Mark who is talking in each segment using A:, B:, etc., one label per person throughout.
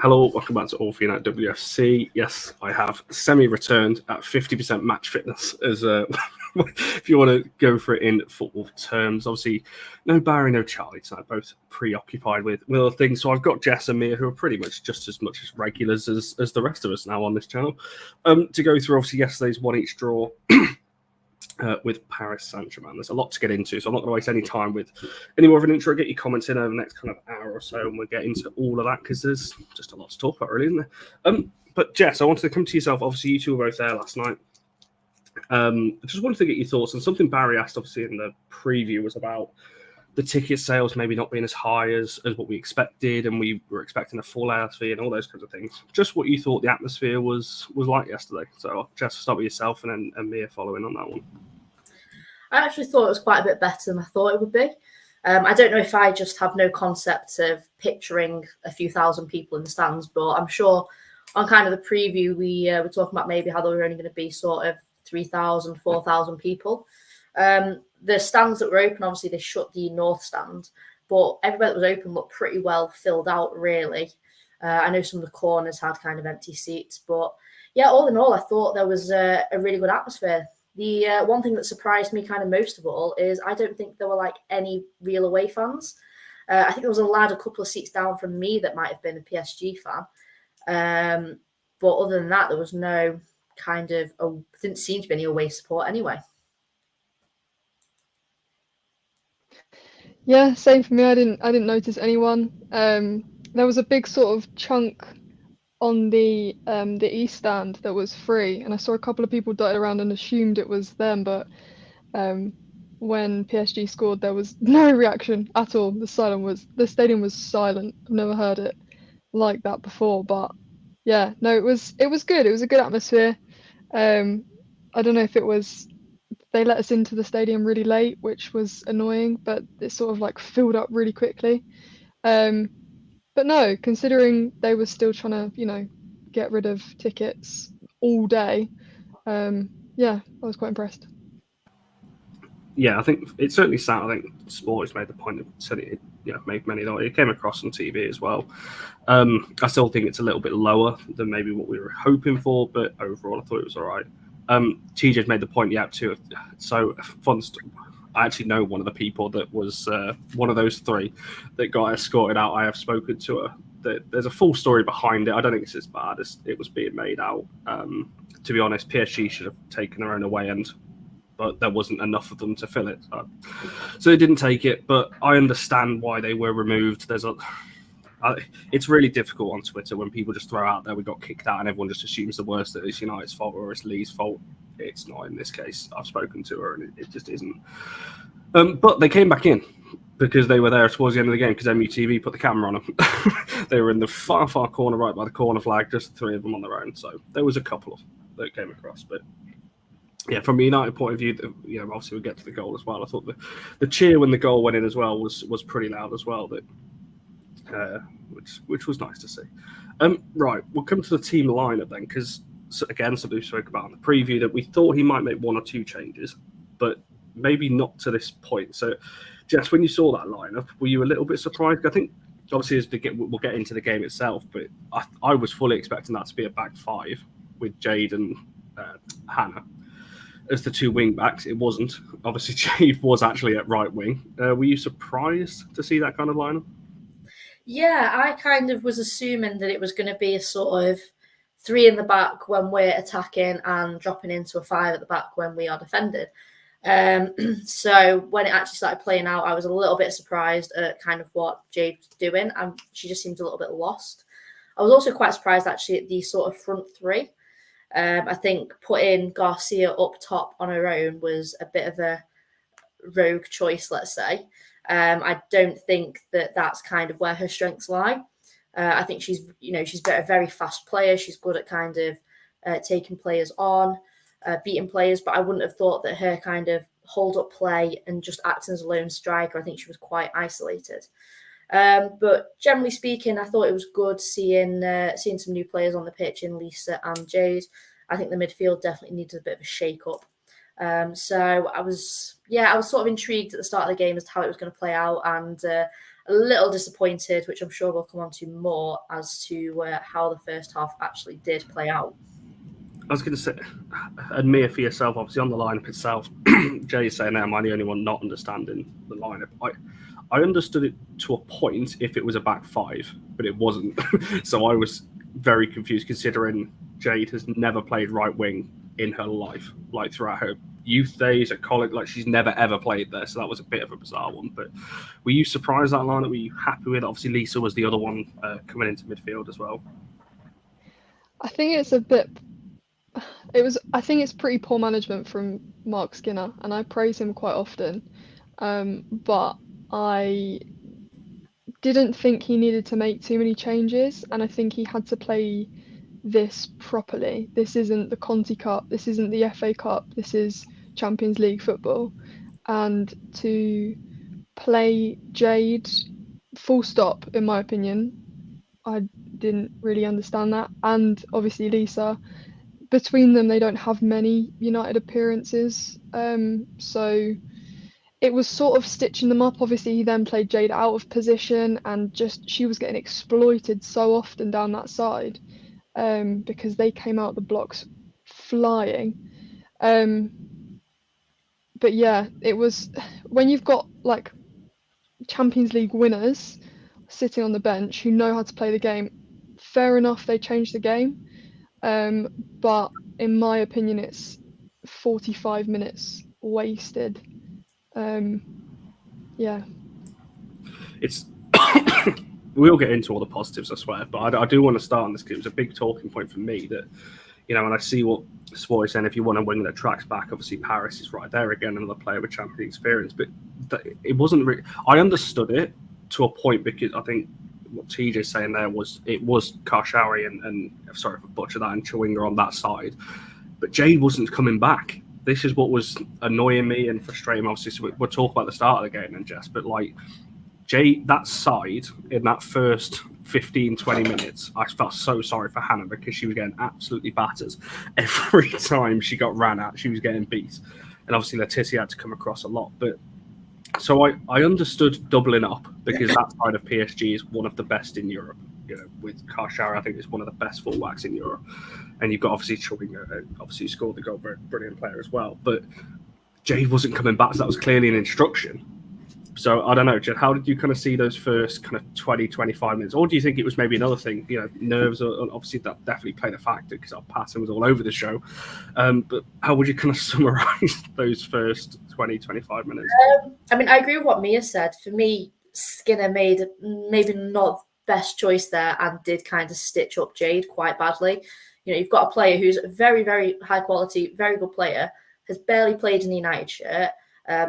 A: Hello, welcome back to All For United WFC. Yes, I have semi-returned at 50% match fitness, as if you want to go for it in football terms. Obviously, no Barry, no Charlie tonight, both preoccupied with other things. So I've got Jess and Mia, who are pretty much just as much as regulars as the rest of us now on this channel, to go through obviously yesterday's one each draw. With Paris Saint-Germain. There's a lot to get into, so I'm not going to waste any time with any more of an intro. Get your comments in over the next kind of hour or so, and we'll get into all of that because there's just a lot to talk about, really, isn't there? But Jess, I wanted to come to yourself. Obviously, you two were both there last night. I just wanted to get your thoughts on something Barry asked, obviously, in the preview, was about the ticket sales maybe not being as high as what we expected, and we were expecting a full atmosphere and all those kinds of things. Just what you thought the atmosphere was like yesterday. So, Jess, start with yourself and then Mia following on that one.
B: I actually thought it was quite a bit better than I thought it would be. I don't know if I just have no concept of picturing a few thousand people in the stands, but I'm sure on kind of the preview, we were talking about maybe how there were only going to be sort of 3,000, 4,000 people. The stands that were open, obviously they shut the north stand, but everybody that was open looked pretty well filled out, really. I know some of the corners had kind of empty seats, but yeah, all in all, I thought there was a really good atmosphere. The one thing that surprised me kind of most of all is I don't think there were like any real away fans. I think there was a lad a couple of seats down from me that might have been a PSG fan. But other than that, there was no kind of, didn't seem to be any away support anyway.
C: Yeah, same for me. I didn't notice anyone. There was a big sort of chunk on the east stand that was free, and I saw a couple of people dotted around and assumed it was them, but when PSG scored there was no reaction at all. The stadium was silent. I've never heard it like that before, but yeah, no, it was good. It was a good atmosphere. I don't know if it was they let us into the stadium really late, which was annoying, but it sort of like filled up really quickly. But no, considering they were still trying to, get rid of tickets all day, yeah, I was quite impressed.
A: Yeah, I think it certainly sounded. I think Sport has made the point of said it. Made many. It came across on TV as well. I still think it's a little bit lower than maybe what we were hoping for, but overall, I thought it was all right. TJ's made the point. Yeah, too. So fun. I actually know one of the people that was one of those three that got escorted out. I have spoken to her. There's a full story behind it. I don't think it's as bad as it was being made out. To be honest, PSG should have taken their own away end, but there wasn't enough of them to fill it. So they didn't take it, but I understand why they were removed. It's really difficult on Twitter when people just throw out there we got kicked out and everyone just assumes the worst, that it's United's fault or it's Lee's fault. It's not in this case. I've spoken to her and it just isn't. But they came back in because they were there towards the end of the game because MUTV put the camera on them. They were in the far, far corner, right by the corner flag, just the three of them on their own. So there was a couple that came across. But yeah, from a United point of view, obviously we'll get to the goal as well. I thought the cheer when the goal went in as well was pretty loud as well. Which was nice to see. Right, we'll come to the team lineup then, because again, something we spoke about in the preview that we thought he might make one or two changes, but maybe not to this point. So, Jess, when you saw that lineup, were you a little bit surprised? I think obviously we'll get into the game itself, but I was fully expecting that to be a back five with Jade and Hannah as the two wing backs. It wasn't. Obviously, Jade was actually at right wing. Were you surprised to see that kind of lineup?
B: Yeah, I kind of was assuming that it was going to be a sort of three in the back when we're attacking and dropping into a five at the back when we are defended. So when it actually started playing out, I was a little bit surprised at kind of what Jade was doing, and she just seemed a little bit lost. I was also quite surprised actually at the sort of front three. I think putting Garcia up top on her own was a bit of a rogue choice, let's say. I don't think that that's kind of where her strengths lie. I think she's a very fast player. She's good at kind of taking players on, beating players, but I wouldn't have thought that her kind of hold up play and just acting as a lone striker, I think she was quite isolated. But generally speaking, I thought it was good seeing some new players on the pitch in Lisa and Jade. I think the midfield definitely needed a bit of a shake-up. So I was sort of intrigued at the start of the game as to how it was going to play out, and a little disappointed, which I'm sure we'll come on to more, as to how the first half actually did play out.
A: I was going to say, admire for yourself, obviously on the lineup itself, Jay's saying, am I the only one not understanding the lineup? I understood it to a point if it was a back five, but it wasn't. So I was very confused, considering Jade has never played right wing in her life, like throughout her youth days at college. Like, she's never ever played there, so that was a bit of a bizarre one. But were you surprised that lineup? Were you happy with it? Obviously, Lisa was the other one coming into midfield as well.
C: I think it's I think it's pretty poor management from Mark Skinner, and I praise him quite often. But I didn't think he needed to make too many changes, and I think he had to play this properly. This isn't the Conti Cup, this isn't the FA Cup, this is Champions League football. And to play Jade full stop, in my opinion, I didn't really understand that. And obviously Lisa, between them, they don't have many United appearances. So it was sort of stitching them up. Obviously, he then played Jade out of position, and just she was getting exploited so often down that side, because they came out the blocks flying. But yeah, it was, when you've got like Champions League winners sitting on the bench who know how to play the game, fair enough, they changed the game. But in my opinion, it's 45 minutes wasted. Yeah.
A: It's we'll get into all the positives, I swear, but I do want to start on this because it was a big talking point for me that, when I see what Sport is saying, if you want to win the tracks back, obviously Paris is right there again, another player with Champions League experience. But it wasn't really, I understood it to a point, because I think what TJ's saying there was it was Karshawi and sorry for butcher that, and Chawinga on that side, but Jade wasn't coming back. This is what was annoying me and frustrating me. Obviously, so we'll talk about the start of the game then, Jess, but like Jade, that side in that first 15, 20 minutes, I felt so sorry for Hannah, because she was getting absolutely battered. Every time she got ran at, she was getting beat. And obviously Letizia had to come across a lot. But so I understood doubling up, because that side of PSG is one of the best in Europe. With Karshawi, I think it's one of the best fullbacks in Europe. And you've got obviously Chawinga, obviously scored the goal, very brilliant player as well. But Jade wasn't coming back, so that was clearly an instruction. So I don't know, Jed, how did you kind of see those first kind of 20, 25 minutes? Or do you think it was maybe another thing? Nerves, obviously that definitely played a factor, because our passing was all over the show. But how would you kind of summarize those first 20, 25 minutes?
B: I mean, I agree with what Mia said. For me, Skinner made maybe not the best choice there, and did kind of stitch up Jade quite badly. You've got a player who's a very, very high quality, very good player, has barely played in the United shirt,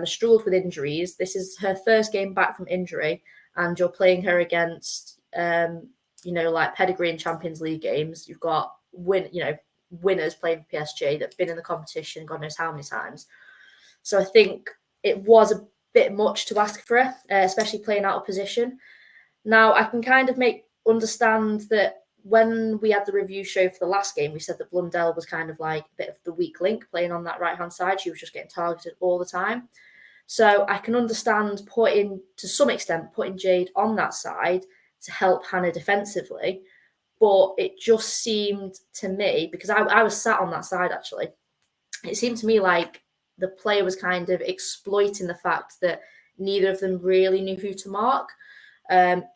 B: struggled with injuries. This is her first game back from injury, and you're playing her against, like pedigree in Champions League games. You've got winners playing for PSG that've been in the competition God knows how many times. So I think it was a bit much to ask for her, especially playing out of position. Now, I can kind of understand that when we had the review show for the last game, we said that Blundell was kind of like a bit of the weak link playing on that right-hand side. She was just getting targeted all the time. So I can understand to some extent, putting Jade on that side to help Hannah defensively. But it just seemed to me, because I was sat on that side actually, it seemed to me like the player was kind of exploiting the fact that neither of them really knew who to mark.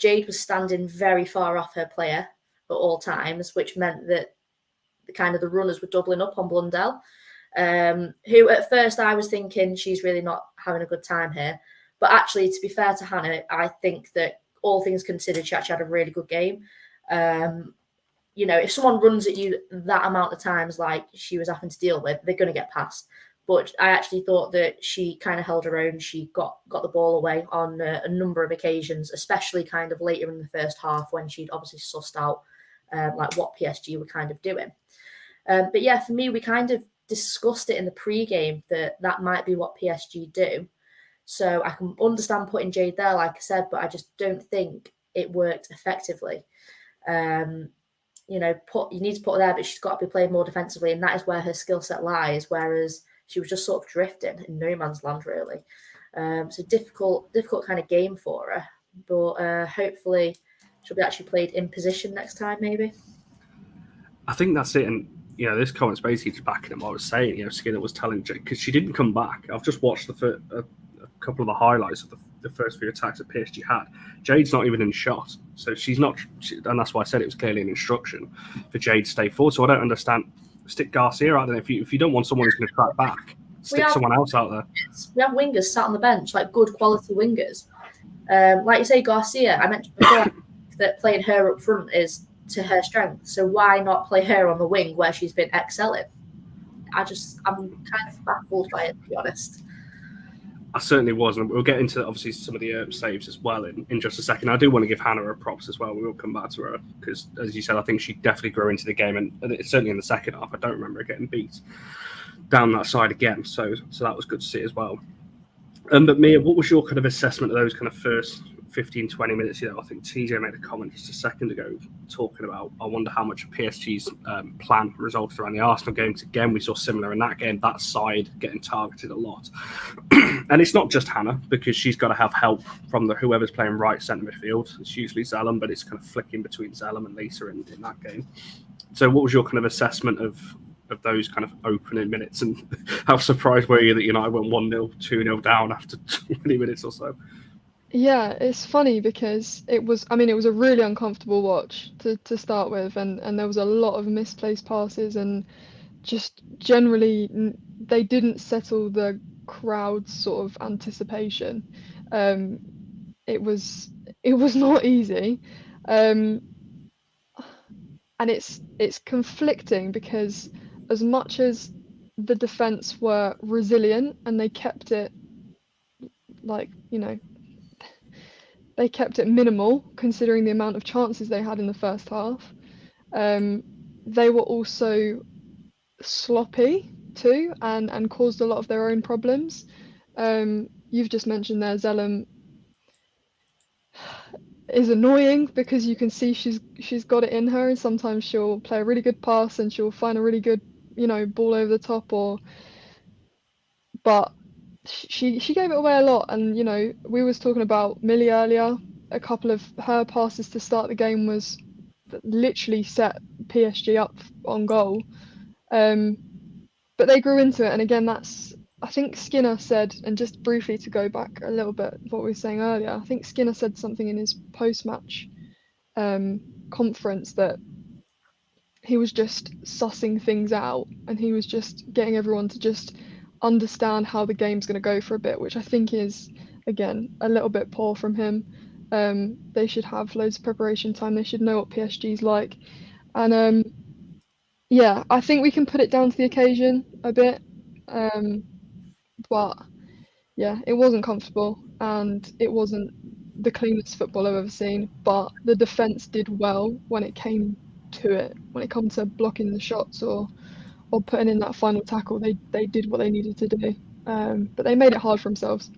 B: Jade was standing very far off her player at all times, which meant that the runners were doubling up on Blundell, who at first I was thinking she's really not having a good time here. But actually, to be fair to Hannah, I think that all things considered, she actually had a really good game. If someone runs at you that amount of times like she was having to deal with, they're going to get past. But I actually thought that she kind of held her own. She got the ball away on a number of occasions, especially kind of later in the first half, when she'd obviously sussed out like what PSG were kind of doing. But yeah, for me, we kind of discussed it in the pre-game that might be what PSG do. So I can understand putting Jade there, like I said, but I just don't think it worked effectively. You need to put her there, but she's got to be playing more defensively, and that is where her skill set lies. Whereas she was just sort of drifting in no man's land, really. So difficult kind of game for her. But hopefully she'll be actually played in position next time, maybe.
A: I think that's it. And, this comment's basically just backing up what I was saying. Skinner was telling Jade, because she didn't come back. I've just watched a couple of the highlights of the first few attacks that PSG had. Jade's not even in shot. So she's not, and that's why I said it was clearly an instruction for Jade to stay forward. So I don't understand. Stick Garcia out there. If you don't want someone who's going to track back, stick someone else out there.
B: We have wingers sat on the bench, like good quality wingers. Like you say, Garcia, I mentioned before that playing her up front is to her strength. So why not play her on the wing where she's been excelling? I'm kind of baffled by it, to be honest.
A: I certainly was, and we'll get into obviously some of the saves as well in just a second. I do want to give Hannah her props as well. We will come back to her because, as you said, I think she definitely grew into the game, and certainly in the second half, I don't remember her getting beat down that side again. So that was good to see as well. But Mia, what was your kind of assessment of those kind of first 15, 20 minutes? I think TJ made a comment just a second ago talking about, I wonder how much of PSG's plan resulted around the Arsenal games. Again, we saw similar in that game, that side getting targeted a lot. And it's not just Hannah, because she's got to have help from whoever's playing right centre midfield. It's usually Zellum, but it's kind of flicking between Zellum and Lisa in that game. So what was your kind of assessment of those kind of opening minutes, and how surprised were you that United went 1-0, 2-0 down after 20 minutes or so?
C: Yeah, it's funny because it was a really uncomfortable watch to start with, and there was a lot of misplaced passes, and just generally they didn't settle the crowd's sort of anticipation. It was not easy, and it's conflicting because as much as the defense were resilient and they kept it they kept it minimal considering the amount of chances they had in the first half, they were also sloppy too and caused a lot of their own problems. You've just mentioned there, Zellum is annoying because you can see she's got it in her, and sometimes she'll play a really good pass and she'll find a really good ball over the top, but she gave it away a lot. And we was talking about Millie earlier. A couple of her passes to start the game was literally set PSG up on goal, but they grew into it. And again, I think Skinner said, and just briefly to go back a little bit what we were saying earlier, I think Skinner said something in his post-match conference that he was just sussing things out, and he was just getting everyone to just understand how the game's going to go for a bit, which I think is, again, a little bit poor from him. They should have loads of preparation time. They should know what PSG's like. And yeah, I think we can put it down to the occasion a bit. But yeah, it wasn't comfortable and it wasn't the cleanest football I've ever seen. But the defence did well when it came to it. When it comes to blocking the shots or putting in that final tackle, they did what they needed to do. But they made it hard for themselves.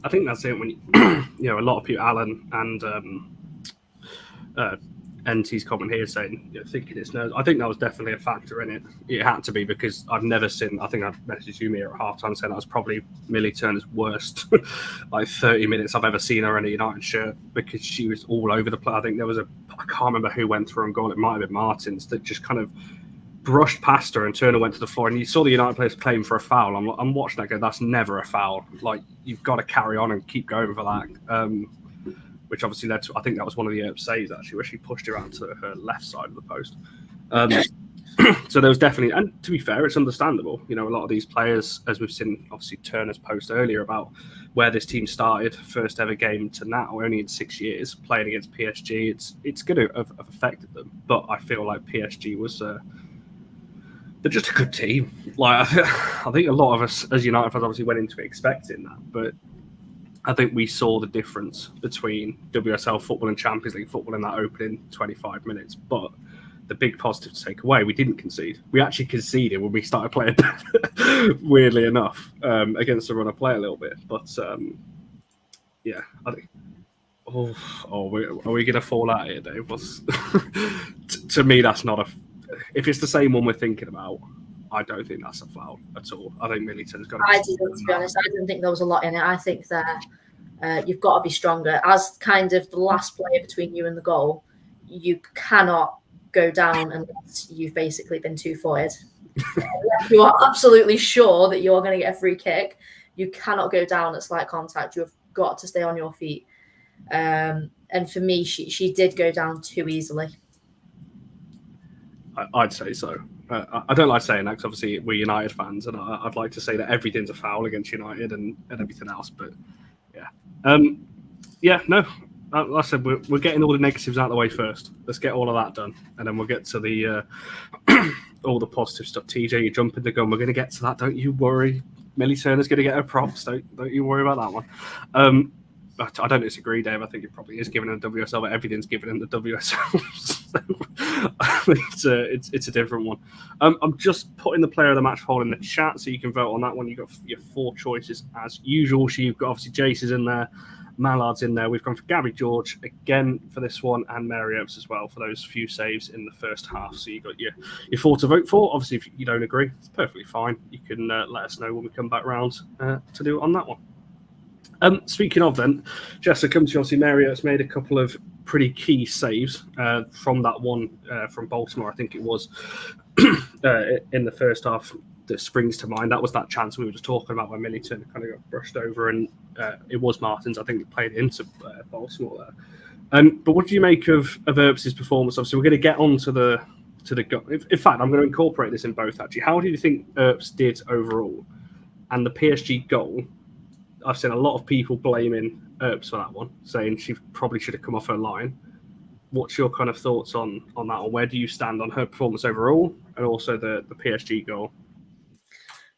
A: I think that's it. When a lot of people, Alan and NT's comment here saying, thinking it's nerves. I think that was definitely a factor in it. It had to be, because I've never seen. I think I messaged you, Mia, at halftime saying that was probably Millie Turner's worst 30 minutes I've ever seen her in a United shirt, because she was all over the place. I think there was I can't remember who went through and goal. It might have been Martins that just kind of brushed past her, and Turner went to the floor, and you saw the United players claim for a foul. I'm watching that go, that's never a foul. Like, you've got to carry on and keep going for that. Which obviously led to, I think that was one of the saves actually, where she pushed around to her left side of the post. So there was definitely, and to be fair, it's understandable. A lot of these players, as we've seen, obviously Turner's post earlier about where this team started, first ever game to now, only in 6 years, playing against PSG, it's going to have affected them. But I feel like PSG was, they're just a good team. Like, I think a lot of us as United fans obviously went into it expecting that, but I think we saw the difference between WSL football and Champions League football in that opening 25 minutes. But the big positive to take away, we didn't concede. We actually conceded when we started playing, weirdly enough, against the run of play a little bit. But yeah, I think. Are we going to fall out here, Dave? To me, that's not a. If it's the same one we're thinking about, I don't think that's a foul at all. I think Millington's got to
B: I didn't, to be honest. I didn't think there was a lot in it. I think that you've got to be stronger. As kind of the last player between you and the goal, you cannot go down unless you've basically been 2-footed. You are absolutely sure that you're going to get a free kick. You cannot go down at slight contact. You have got to stay on your feet. And for me, she did go down too easily.
A: I'd say so. I don't like saying that because obviously we're United fans, and I'd like to say that everything's a foul against United and everything else. But no. Like I said, we're getting all the negatives out of the way first. Let's get all of that done, and then we'll get to the all the positive stuff. TJ, you're jumping the gun. We're going to get to that. Don't you worry. Millie Turner's going to get her props. Don't you worry about that one. I don't disagree, Dave. I think it probably is given in the WSL, but everything's given in the WSL. So I think it's a different one. I'm just putting the player of the match poll in the chat so you can vote on that one. You've got your 4 choices as usual. So you've got obviously Jace is in there, Mallard's in there. We've gone for Gabby George again for this one, and Mary Earps as well for those few saves in the first half. So you've got your 4 to vote for. Obviously, if you don't agree, it's perfectly fine. You can let us know when we come back round to do it on that one. Speaking of then, Jessica, come to you. Obviously, Mary Earps made a couple of pretty key saves from that one from Baltimore, I think it was, in the first half that springs to mind. That was that chance we were just talking about where Millie Turner kind of got brushed over, and it was Martins, I think, that played into Baltimore there. But what do you make of Earps' performance? Obviously, we're going to get on to the goal. In fact, I'm going to incorporate this in both, actually. How do you think Earps did overall? And the PSG goal, I've seen a lot of people blaming Earps for that one, saying she probably should have come off her line. What's your kind of thoughts on that one? Where do you stand on her performance overall and also the PSG goal?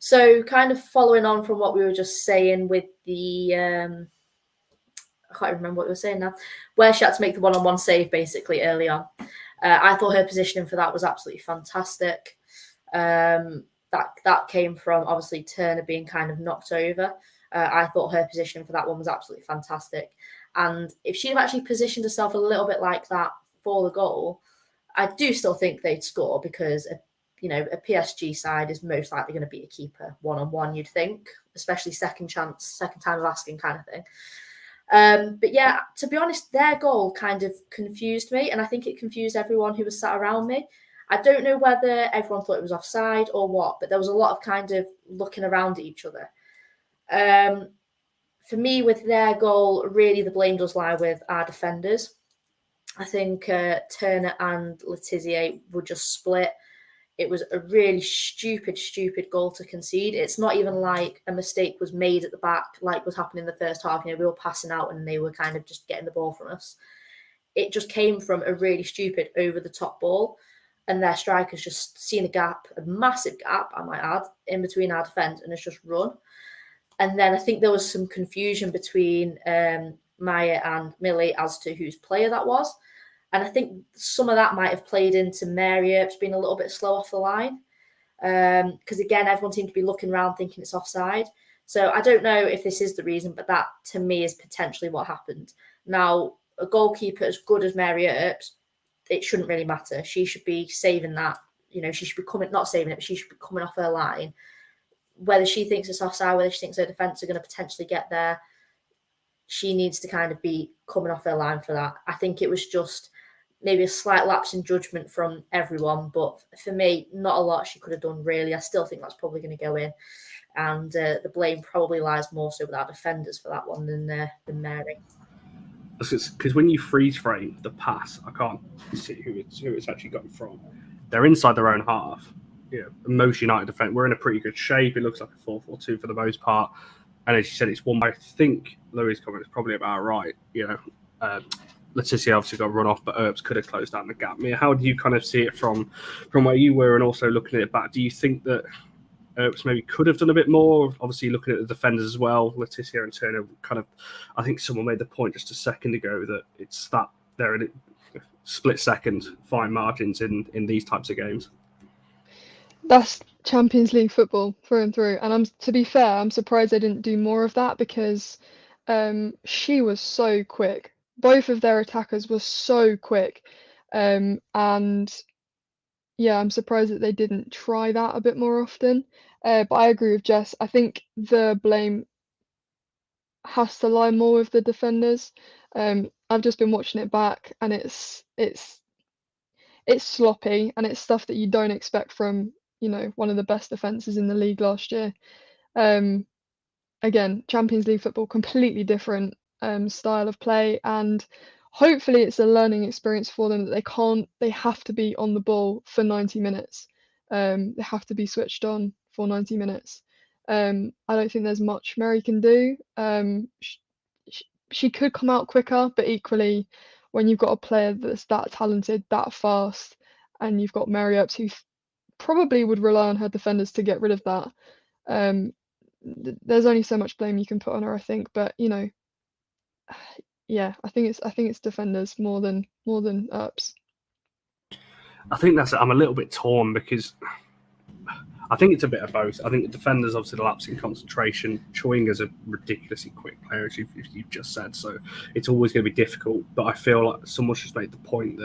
B: So kind of following on from what we were just saying with the, I can't remember what we were saying now, where she had to make the one-on-one save basically early on. I thought her positioning for that was absolutely fantastic. That came from obviously Turner being kind of knocked over. I thought her positioning for that one was absolutely fantastic. And if she'd have actually positioned herself a little bit like that for the goal, I do still think they'd score because, a PSG side is most likely going to beat a keeper one-on-one, you'd think, especially second time of asking kind of thing. But yeah, to be honest, their goal kind of confused me, and I think it confused everyone who was sat around me. I don't know whether everyone thought it was offside or what, but there was a lot of kind of looking around at each other. For me, with their goal, really the blame does lie with our defenders. I think Turner and Letizia were just split. It was a really stupid goal to concede. It's not even like a mistake was made at the back like was happening in the first half. We were passing out and they were kind of just getting the ball from us. It just came from a really stupid over-the-top ball, and their strikers just seen a gap, a massive gap, I might add, in between our defence, and it's just run. And then I think there was some confusion between Maya and Millie as to whose player that was. And I think some of that might have played into Mary Earps being a little bit slow off the line. Because again, everyone seemed to be looking around thinking it's offside. So I don't know if this is the reason, but that to me is potentially what happened. Now, a goalkeeper as good as Mary Earps, it shouldn't really matter. She should be saving that. She should be not saving it, but she should be coming off her line. Whether she thinks it's offside, whether she thinks her defence are going to potentially get there, she needs to kind of be coming off her line for that. I think it was just maybe a slight lapse in judgment from everyone, but for me, not a lot she could have done, really. I still think that's probably going to go in, and the blame probably lies more so with our defenders for that one than Mary.
A: Because when you freeze frame the pass, I can't see who it's actually going from. They're inside their own half. Most United defence, we're in a pretty good shape. It looks like a 4-4-2 for the most part. And as you said, it's one. I think Louis' comment is probably about right. Letizia obviously got run off, but Earps could have closed down the gap. How do you kind of see it from where you were, and also looking at it back? Do you think that Earps maybe could have done a bit more? Obviously, looking at the defenders as well, Letizia and Turner kind of. I think someone made the point just a second ago that it's that they're in a split second, fine margins in these types of games.
C: That's Champions League football through and through. And to be fair, I'm surprised they didn't do more of that because she was so quick. Both of their attackers were so quick. And I'm surprised that they didn't try that a bit more often. But I agree with Jess. I think the blame has to lie more with the defenders. I've just been watching it back, and it's sloppy, and it's stuff that you don't expect from, one of the best defenses in the league last year. Again, Champions League football, completely different style of play, and hopefully it's a learning experience for them that they have to be on the ball for 90 minutes. They have to be switched on for 90 minutes. I don't think there's much Mary can do. She could come out quicker, but equally, when you've got a player that's that talented, that fast, and you've got Mary Earps who probably would rely on her defenders to get rid of that. There's only so much blame you can put on her, I think. But yeah, I think it's defenders more than Earps.
A: I think I'm a little bit torn because I think it's a bit of both. I think the defenders obviously the lapse in concentration. Chewinga's a ridiculously quick player, as you've just said, so it's always going to be difficult. But I feel like someone's just made the point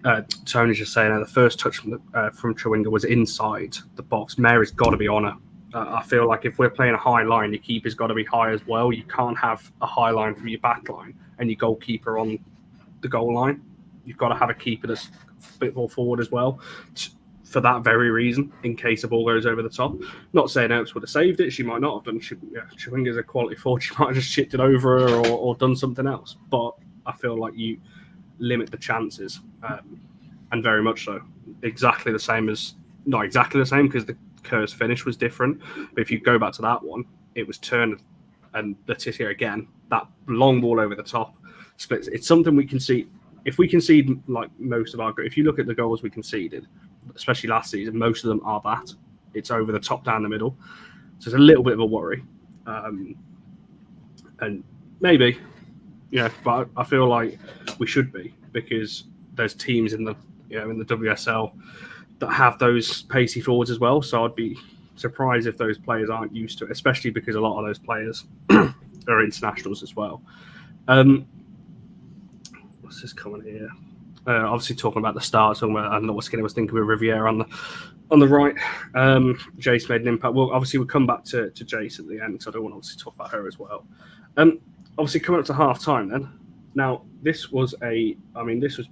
A: that Tony's just saying the first touch from Chewinga was inside the box. Mary's got to be on her. I feel like if we're playing a high line, your keeper's got to be high as well. You can't have a high line from your back line and your goalkeeper on the goal line. You've got to have a keeper that's a bit more forward as well, for that very reason, in case a ball goes over the top. Not saying Oates would have saved it. She might not have done. Chewinga's a quality forward. She might have just chipped it over her or done something else. But I feel like you limit the chances, and very much so. Exactly the same as... Not exactly the same, because the Kerr's finish was different. But if you go back to that one, it was Turner and Letitia again. That long ball over the top splits. It's something we can see. If we concede like most of our... If you look at the goals we conceded, especially last season, most of them are that. It's over the top, down the middle. So it's a little bit of a worry. And maybe, but I feel like we should be, because there's teams in the WSL that have those pacey forwards as well. So I'd be surprised if those players aren't used to it, especially because a lot of those players are internationals as well. What's this coming here? Obviously talking about the start, talking about, I don't know what Skinner was thinking with Riviera on the right. Jace made an impact. Well, obviously we'll come back to Jace at the end, because I don't want to obviously talk about her as well. Obviously coming up to half time then. Now, this was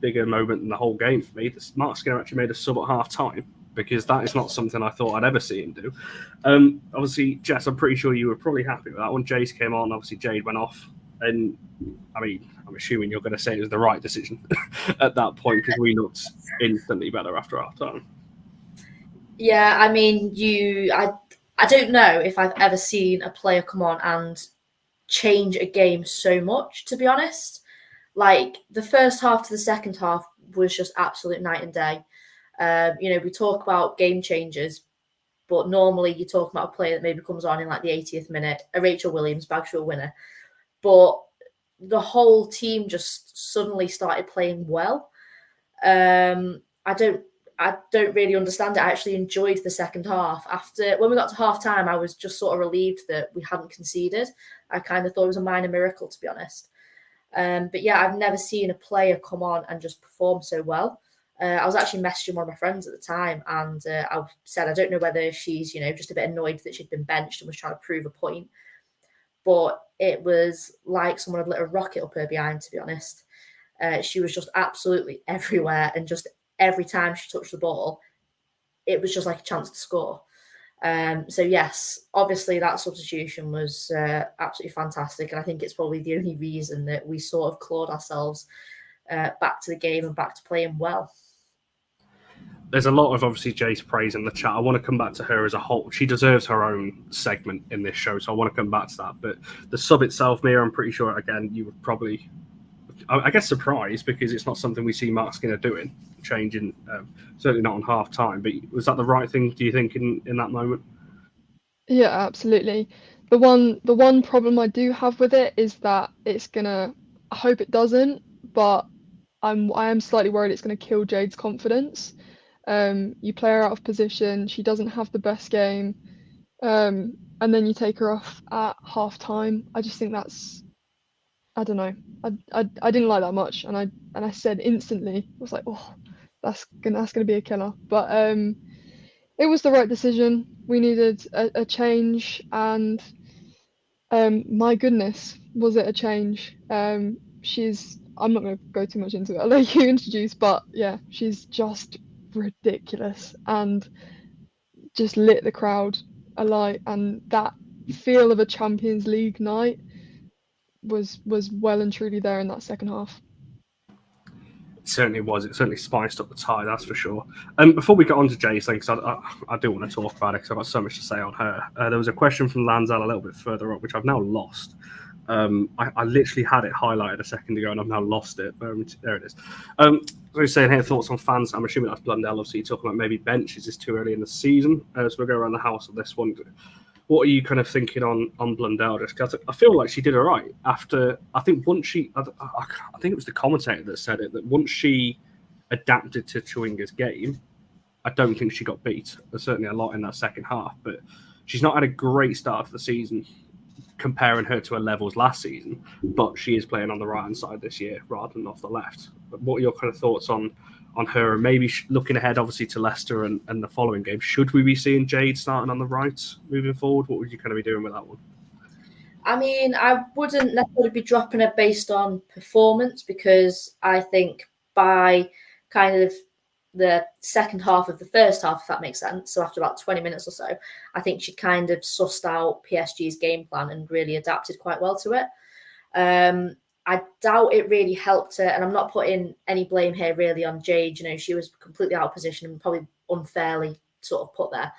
A: bigger moment than the whole game for me. Mark Skinner actually made a sub at half time, because that is not something I thought I'd ever see him do. Obviously, Jess, I'm pretty sure you were probably happy with that one. Jace came on, obviously Jade went off. And I'm assuming you're going to say it was the right decision at that point, because we looked instantly better after half time.
B: Yeah, I don't know if I've ever seen a player come on and change a game so much, to be honest. Like, the first half to the second half was just absolute night and day. We talk about game changers, but normally you talk about a player that maybe comes on in like the 80th minute, a Rachel Williams, Bagshore winner. But the whole team just suddenly started playing well. I don't really understand it. I actually enjoyed the second half. When we got to half time, I was just sort of relieved that we hadn't conceded. I kind of thought it was a minor miracle, to be honest. But yeah, I've never seen a player come on and just perform so well. I was actually messaging one of my friends at the time, and I said, I don't know whether she's, just a bit annoyed that she'd been benched and was trying to prove a point. But it was like someone had lit a rocket up her behind, to be honest. She was just absolutely everywhere, and just every time she touched the ball, it was just like a chance to score. So yes, obviously that substitution was absolutely fantastic, and I think it's probably the only reason that we sort of clawed ourselves back to the game and back to playing well.
A: There's a lot of obviously Jace praise in the chat. I want to come back to her as a whole. She deserves her own segment in this show, so I want to come back to that. But the sub itself, Mia, I'm pretty sure, again, you were probably, I guess, surprised, because it's not something we see Mark Skinner doing, changing, certainly not on half time. But was that the right thing, do you think, in that moment?
C: Yeah, absolutely. The one problem I do have with it is that it's gonna, I hope it doesn't, but I am slightly worried it's gonna kill Jade's confidence. You play her out of position, she doesn't have the best game, and then you take her off at half time. I just think that's, I don't know. I didn't like that much, and I said instantly, I was like, oh, that's gonna be a killer. But it was the right decision. We needed a change, and my goodness, was it a change? I'm not going to go too much into it. I'll let you introduce, but yeah, she's just ridiculous and just lit the crowd alight. And that feel of a Champions League night was well and truly there in that second half.
A: It certainly was. It certainly spiced up the tie, that's for sure. Before we get on to Jay's thing, because I do want to talk about it because I've got so much to say on her. There was a question from Lanzal a little bit further up, which I've now lost. I literally had it highlighted a second ago and I've now lost it. There it is. So you're saying here, thoughts on fans. I'm assuming that's Blundell. Obviously, you're talking about maybe bench. Is this too early in the season? So we'll go around the house on this one. What are you kind of thinking on Blundell? Just because I feel like she did all right after. I think once she, I think it was the commentator that said it, that once she adapted to Chewinga's game, I don't think she got beat. There's certainly a lot in that second half, but she's not had a great start to the season comparing her to her levels last season, but she is playing on the right hand side this year rather than off the left. But what are your kind of thoughts on her, and maybe looking ahead obviously to Leicester and the following game? Should we be seeing Jade starting on the right moving forward? What would you kind of be doing with that one?
B: I mean, I wouldn't necessarily be dropping her based on performance, because I think by kind of the second half of the first half, if that makes sense, so after about 20 minutes or so, I think she kind of sussed out PSG's game plan and really adapted quite well to it. I doubt it really helped her, and I'm not putting any blame here really on Jade. You know, she was completely out of position and probably unfairly sort of put there.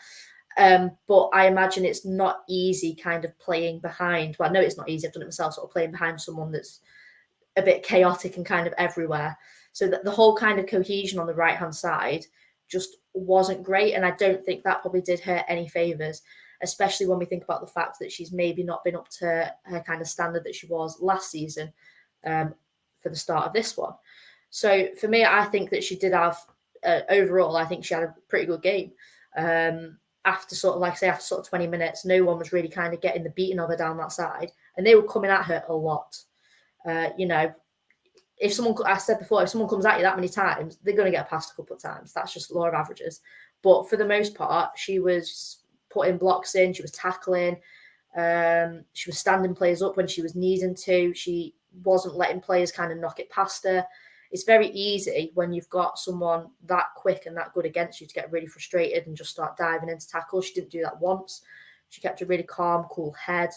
B: But I imagine it's not easy kind of playing behind. Well, I know it's not easy. I've done it myself, sort of playing behind someone that's a bit chaotic and kind of everywhere. So that the whole kind of cohesion on the right-hand side just wasn't great. And I don't think that probably did her any favours, especially when we think about the fact that she's maybe not been up to her kind of standard that she was last season for the start of this one. So for me, I think that she did have, overall, I think she had a pretty good game. After sort of, like I say, after sort of 20 minutes, no one was really kind of getting the beating of her down that side. And they were coming at her a lot. You know, if someone, I said before, if someone comes at you that many times, they're going to get past a couple of times. That's just law of averages. But for the most part, she was putting blocks in, she was tackling, she was standing players up when she was needing to. She wasn't letting players kind of knock it past her. It's very easy when you've got someone that quick and that good against you to get really frustrated and just start diving into tackles. She didn't do that once. She kept a really calm, cool head,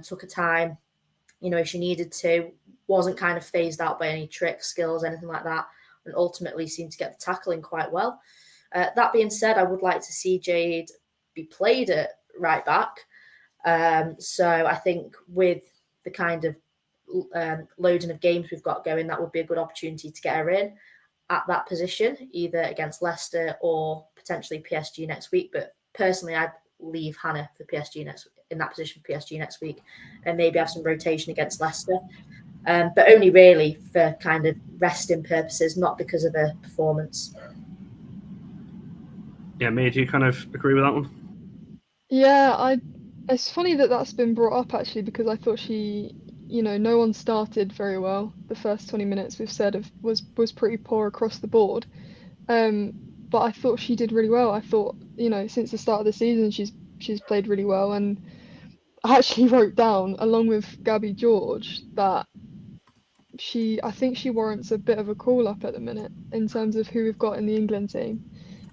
B: took her time, you know, if she needed to, wasn't kind of phased out by any tricks, skills, anything like that, and ultimately seemed to get the tackling quite well. That being said, I would like to see Jade be played at right back. So I think with the kind of loading of games we've got going, that would be a good opportunity to get her in at that position, either against Leicester or potentially PSG next week. But personally, I'd leave Hannah for PSG in that position for PSG next week, and maybe have some rotation against Leicester. But only really for kind of resting purposes, not because of her performance.
A: Yeah, Mia, do you kind of agree with that one?
C: Yeah, it's funny that that's been brought up actually, because I thought she, you know, no one started very well. The first 20 minutes we've said was pretty poor across the board. But I thought she did really well. I thought, you know, since the start of the season she's played really well, and I actually wrote down, along with Gabby George, that I think she warrants a bit of a call up at the minute in terms of who we've got in the England team.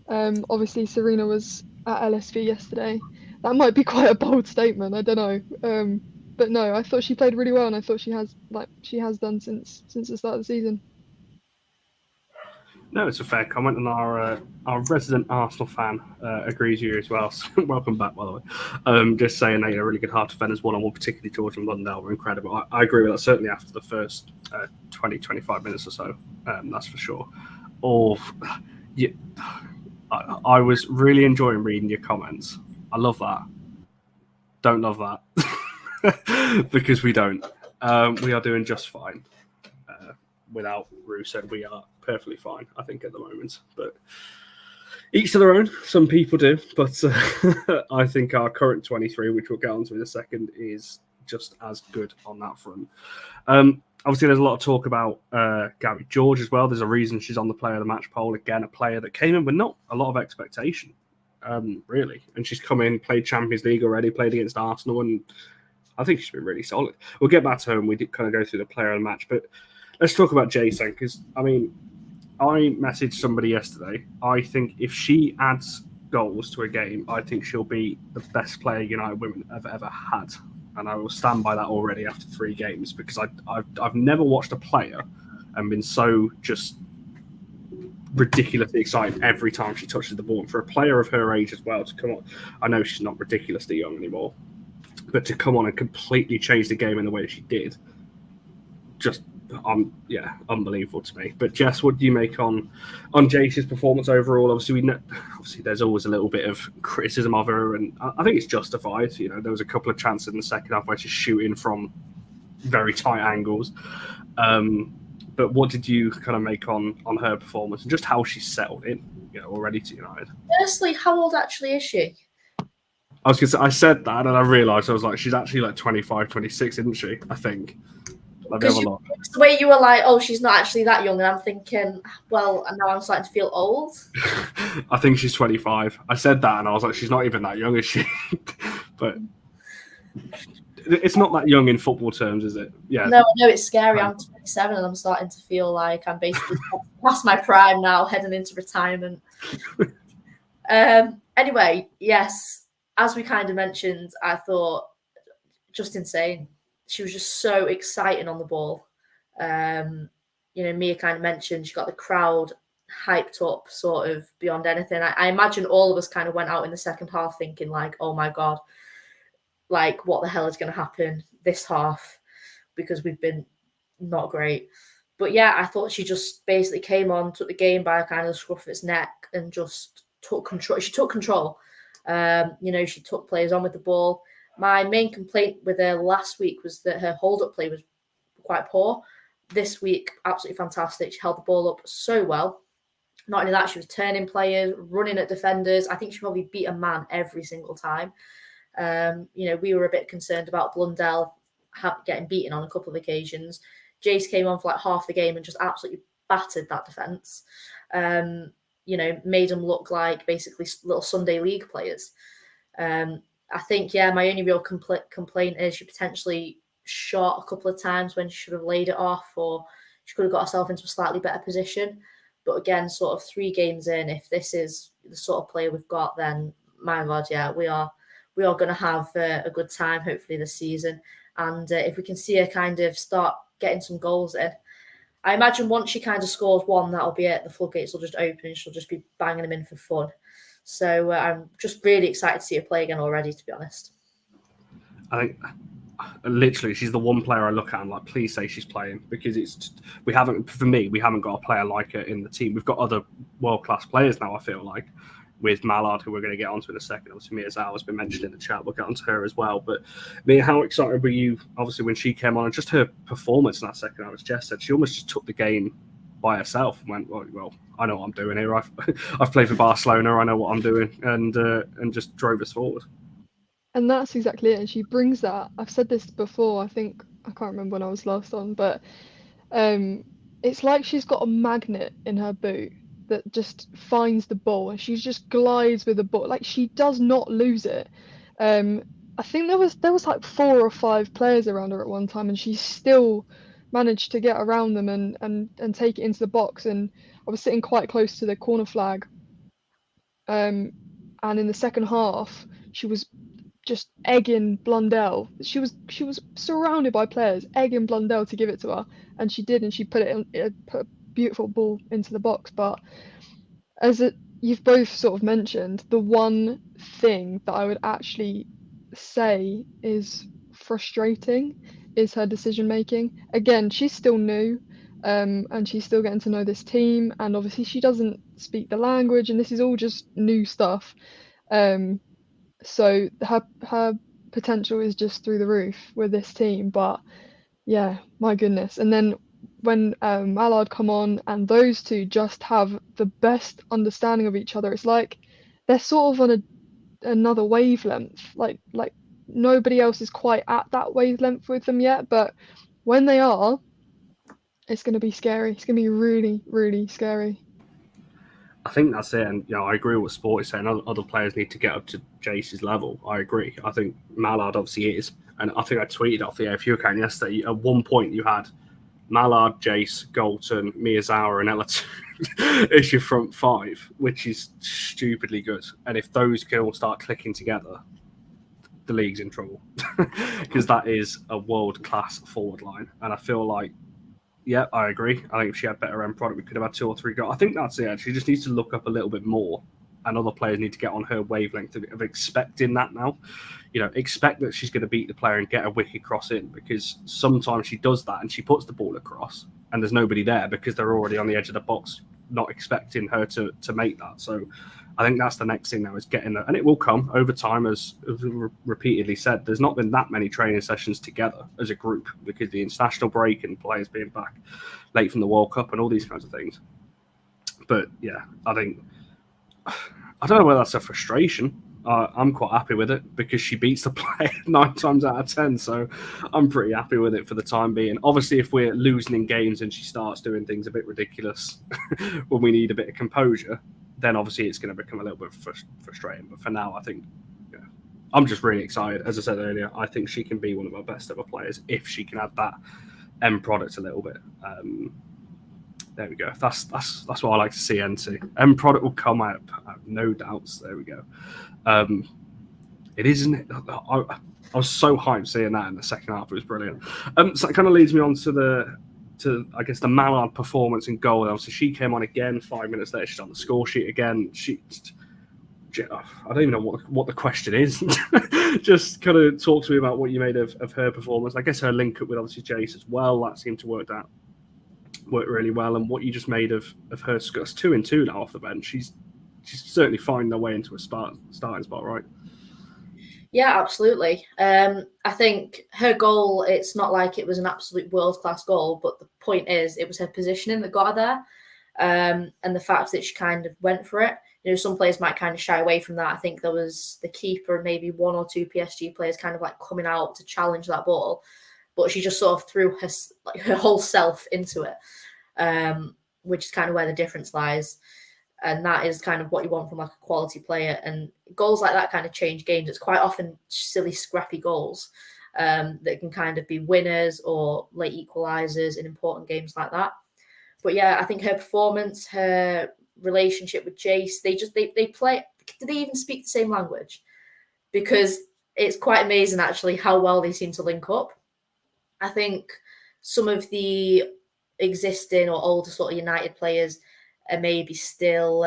C: Obviously Serena was at LSV yesterday. That might be quite a bold statement, I don't know. But no, I thought she played really well, and I thought she has done since the start of the season.
A: No, it's a fair comment, and our resident Arsenal fan agrees with you as well. So welcome back, by the way. Just saying that, really good hard defenders, one-on-one, particularly George and Blundell, were incredible. I agree with that, certainly after the first 20-25 minutes or so, that's for sure. I was really enjoying reading your comments. I love that. Don't love that. Because we don't. We are doing just fine. Without Russo, we are perfectly fine, I think, at the moment. But each to their own. Some people do. But I think our current 23, which we'll get onto in a second, is just as good on that front. Obviously, there's a lot of talk about Gabby George as well. There's a reason she's on the player of the match poll. Again, a player that came in with not a lot of expectation, really. And she's come in, played Champions League already, played against Arsenal, and I think she's been really solid. We'll get back to her and we did kind of go through the player of the match. But let's talk about Jason, because, I mean, I messaged somebody yesterday. I think if she adds goals to a game, I think she'll be the best player United women have ever had. And I will stand by that already after 3 games, because I've never watched a player and been so just ridiculously excited every time she touches the ball. And for a player of her age as well to come on, I know she's not ridiculously young anymore, but to come on and completely change the game in the way she did, just unbelievable to me. But Jess, what do you make on Jace's performance overall? Obviously, we know, there's always a little bit of criticism of her, and I think it's justified. There was a couple of chances in the second half where she's shooting from very tight angles. But what did you kind of make on her performance and just how she's settled in, already to United?
B: Firstly, how old actually is she?
A: I was gonna say, I said that and I realised, I was like, she's actually like 25, 26, isn't she? I think.
B: The way you were like, oh, she's not actually that young, and I'm thinking, well, and now I'm starting to feel old.
A: I think she's 25. I said that and I was like, she's not even that young, is she? But it's not that young in football terms, is it? Yeah.
B: No, I know it's scary. I'm 27 and I'm starting to feel like I'm basically past my prime now, heading into retirement. Anyway, yes, as we kind of mentioned, I thought just insane. She was just so exciting on the ball. Mia kind of mentioned she got the crowd hyped up sort of beyond anything. I imagine all of us kind of went out in the second half thinking like, oh my God, like what the hell is going to happen this half, because we've been not great. But yeah, I thought she just basically came on, took the game by kind of the scruff of its neck and just took control. She took control. She took players on with the ball. My main complaint with her last week was that her hold-up play was quite poor. This week, absolutely fantastic. She held the ball up so well. Not only that, she was turning players, running at defenders. I think she probably beat a man every single time. We were a bit concerned about Blundell getting beaten on a couple of occasions. Jace came on for like half the game and just absolutely battered that defence. Made them look like basically little Sunday league players. I think, my only real complaint is she potentially shot a couple of times when she should have laid it off, or she could have got herself into a slightly better position. But again, sort of 3 games in, if this is the sort of player we've got, then my God, we are going to have a good time, hopefully, this season. And if we can see her kind of start getting some goals in, I imagine once she kind of scores one, that'll be it. The floodgates will just open and she'll just be banging them in for fun. So I'm just really excited to see her play again already, to be honest.
A: I think literally she's the one player I look at and like, please say she's playing, because we haven't got a player like her in the team. We've got other world-class players now, I feel like, with Malard, who we're going to get onto in a second. Obviously, Mia Zhao has been mentioned in the chat. We'll get onto her as well. But Mia, how excited were you, obviously, when she came on, and just her performance in that second half? As Jess said, she almost just took the game by herself and went, well, I know what I'm doing here. I've played for Barcelona. I know what I'm doing, and just drove us forward.
C: And that's exactly it. And she brings that. I've said this before. I think I can't remember when I was last on, but it's like she's got a magnet in her boot that just finds the ball, and she just glides with the ball. Like, she does not lose it. I think there was like 4 or 5 players around her at one time, and she still managed to get around them and take it into the box. And I was sitting quite close to the corner flag. And in the second half, she was just egging Blundell. She was surrounded by players, egging Blundell to give it to her, and she did, and she put a beautiful ball into the box. But you've both sort of mentioned, the one thing that I would actually say is frustrating is her decision making. Again, she's still new, and she's still getting to know this team, and obviously she doesn't speak the language, and this is all just new stuff. So her potential is just through the roof with this team. But yeah, my goodness. And then when Malard come on, and those two just have the best understanding of each other, it's like they're sort of on another wavelength. Like nobody else is quite at that wavelength with them yet, but when they are, it's going to be scary. It's going to be really, really scary.
A: I think that's it, and I agree with what Sport is saying. Other players need to get up to Jace's level. I agree. I think Malard obviously is, and I think I tweeted off the AFU account yesterday. At one point, you had Malard, Jace, Galton, Miyazawa, and Ella as your front five, which is stupidly good. And if those can all start clicking together, the league's in trouble because that is a world-class forward line. And I feel like, yeah, I agree. I think if she had better end product, we could have had 2 or 3 goals. I think that's it. She just needs to look up a little bit more, and other players need to get on her wavelength of expecting that now. Expect that she's going to beat the player and get a wicked cross in, because sometimes she does that and she puts the ball across and there's nobody there because they're already on the edge of the box, not expecting her to make that. So I think that's the next thing now, is getting that. And it will come over time, as repeatedly said. There's not been that many training sessions together as a group because the international break and players being back late from the World Cup and all these kinds of things. But yeah, I don't know whether that's a frustration. I'm quite happy with it because she beats the player 9 times out of 10. So I'm pretty happy with it for the time being. Obviously, if we're losing in games and she starts doing things a bit ridiculous when we need a bit of composure, then obviously it's going to become a little bit frustrating. But for now, I think I'm just really excited. As I said earlier, I think she can be one of our best ever players if she can add that end product a little bit. There we go. That's what I like to see. End product will come out. I have no doubts. There we go. It isn't. I was so hyped seeing that in the second half. It was brilliant. So that kind of leads me on to I guess the Malard performance in goal. Obviously, she came on again 5 minutes later. She's on the score sheet again. I don't even know what the question is. Just kind of talk to me about what you made of her performance. I guess her link up with obviously Jace as well. That seemed to work really well. And what you just made of her. 2-2 now off the bench. She's certainly finding her way into a starting spot, right?
B: Yeah, absolutely. I think her goal, it's not like it was an absolute world-class goal, but the point is it was her positioning that got her there, and the fact that she kind of went for it. Some players might kind of shy away from that. I think there was the keeper and maybe 1 or 2 PSG players kind of like coming out to challenge that ball, but she just sort of threw her whole self into it, which is kind of where the difference lies. And that is kind of what you want from like a quality player. And goals like that kind of change games. It's quite often silly, scrappy goals that can kind of be winners or late equalizers in important games like that. But yeah, I think her performance, her relationship with Jace, they play. Do they even speak the same language? Because it's quite amazing actually how well they seem to link up. I think some of the existing or older sort of United players are maybe still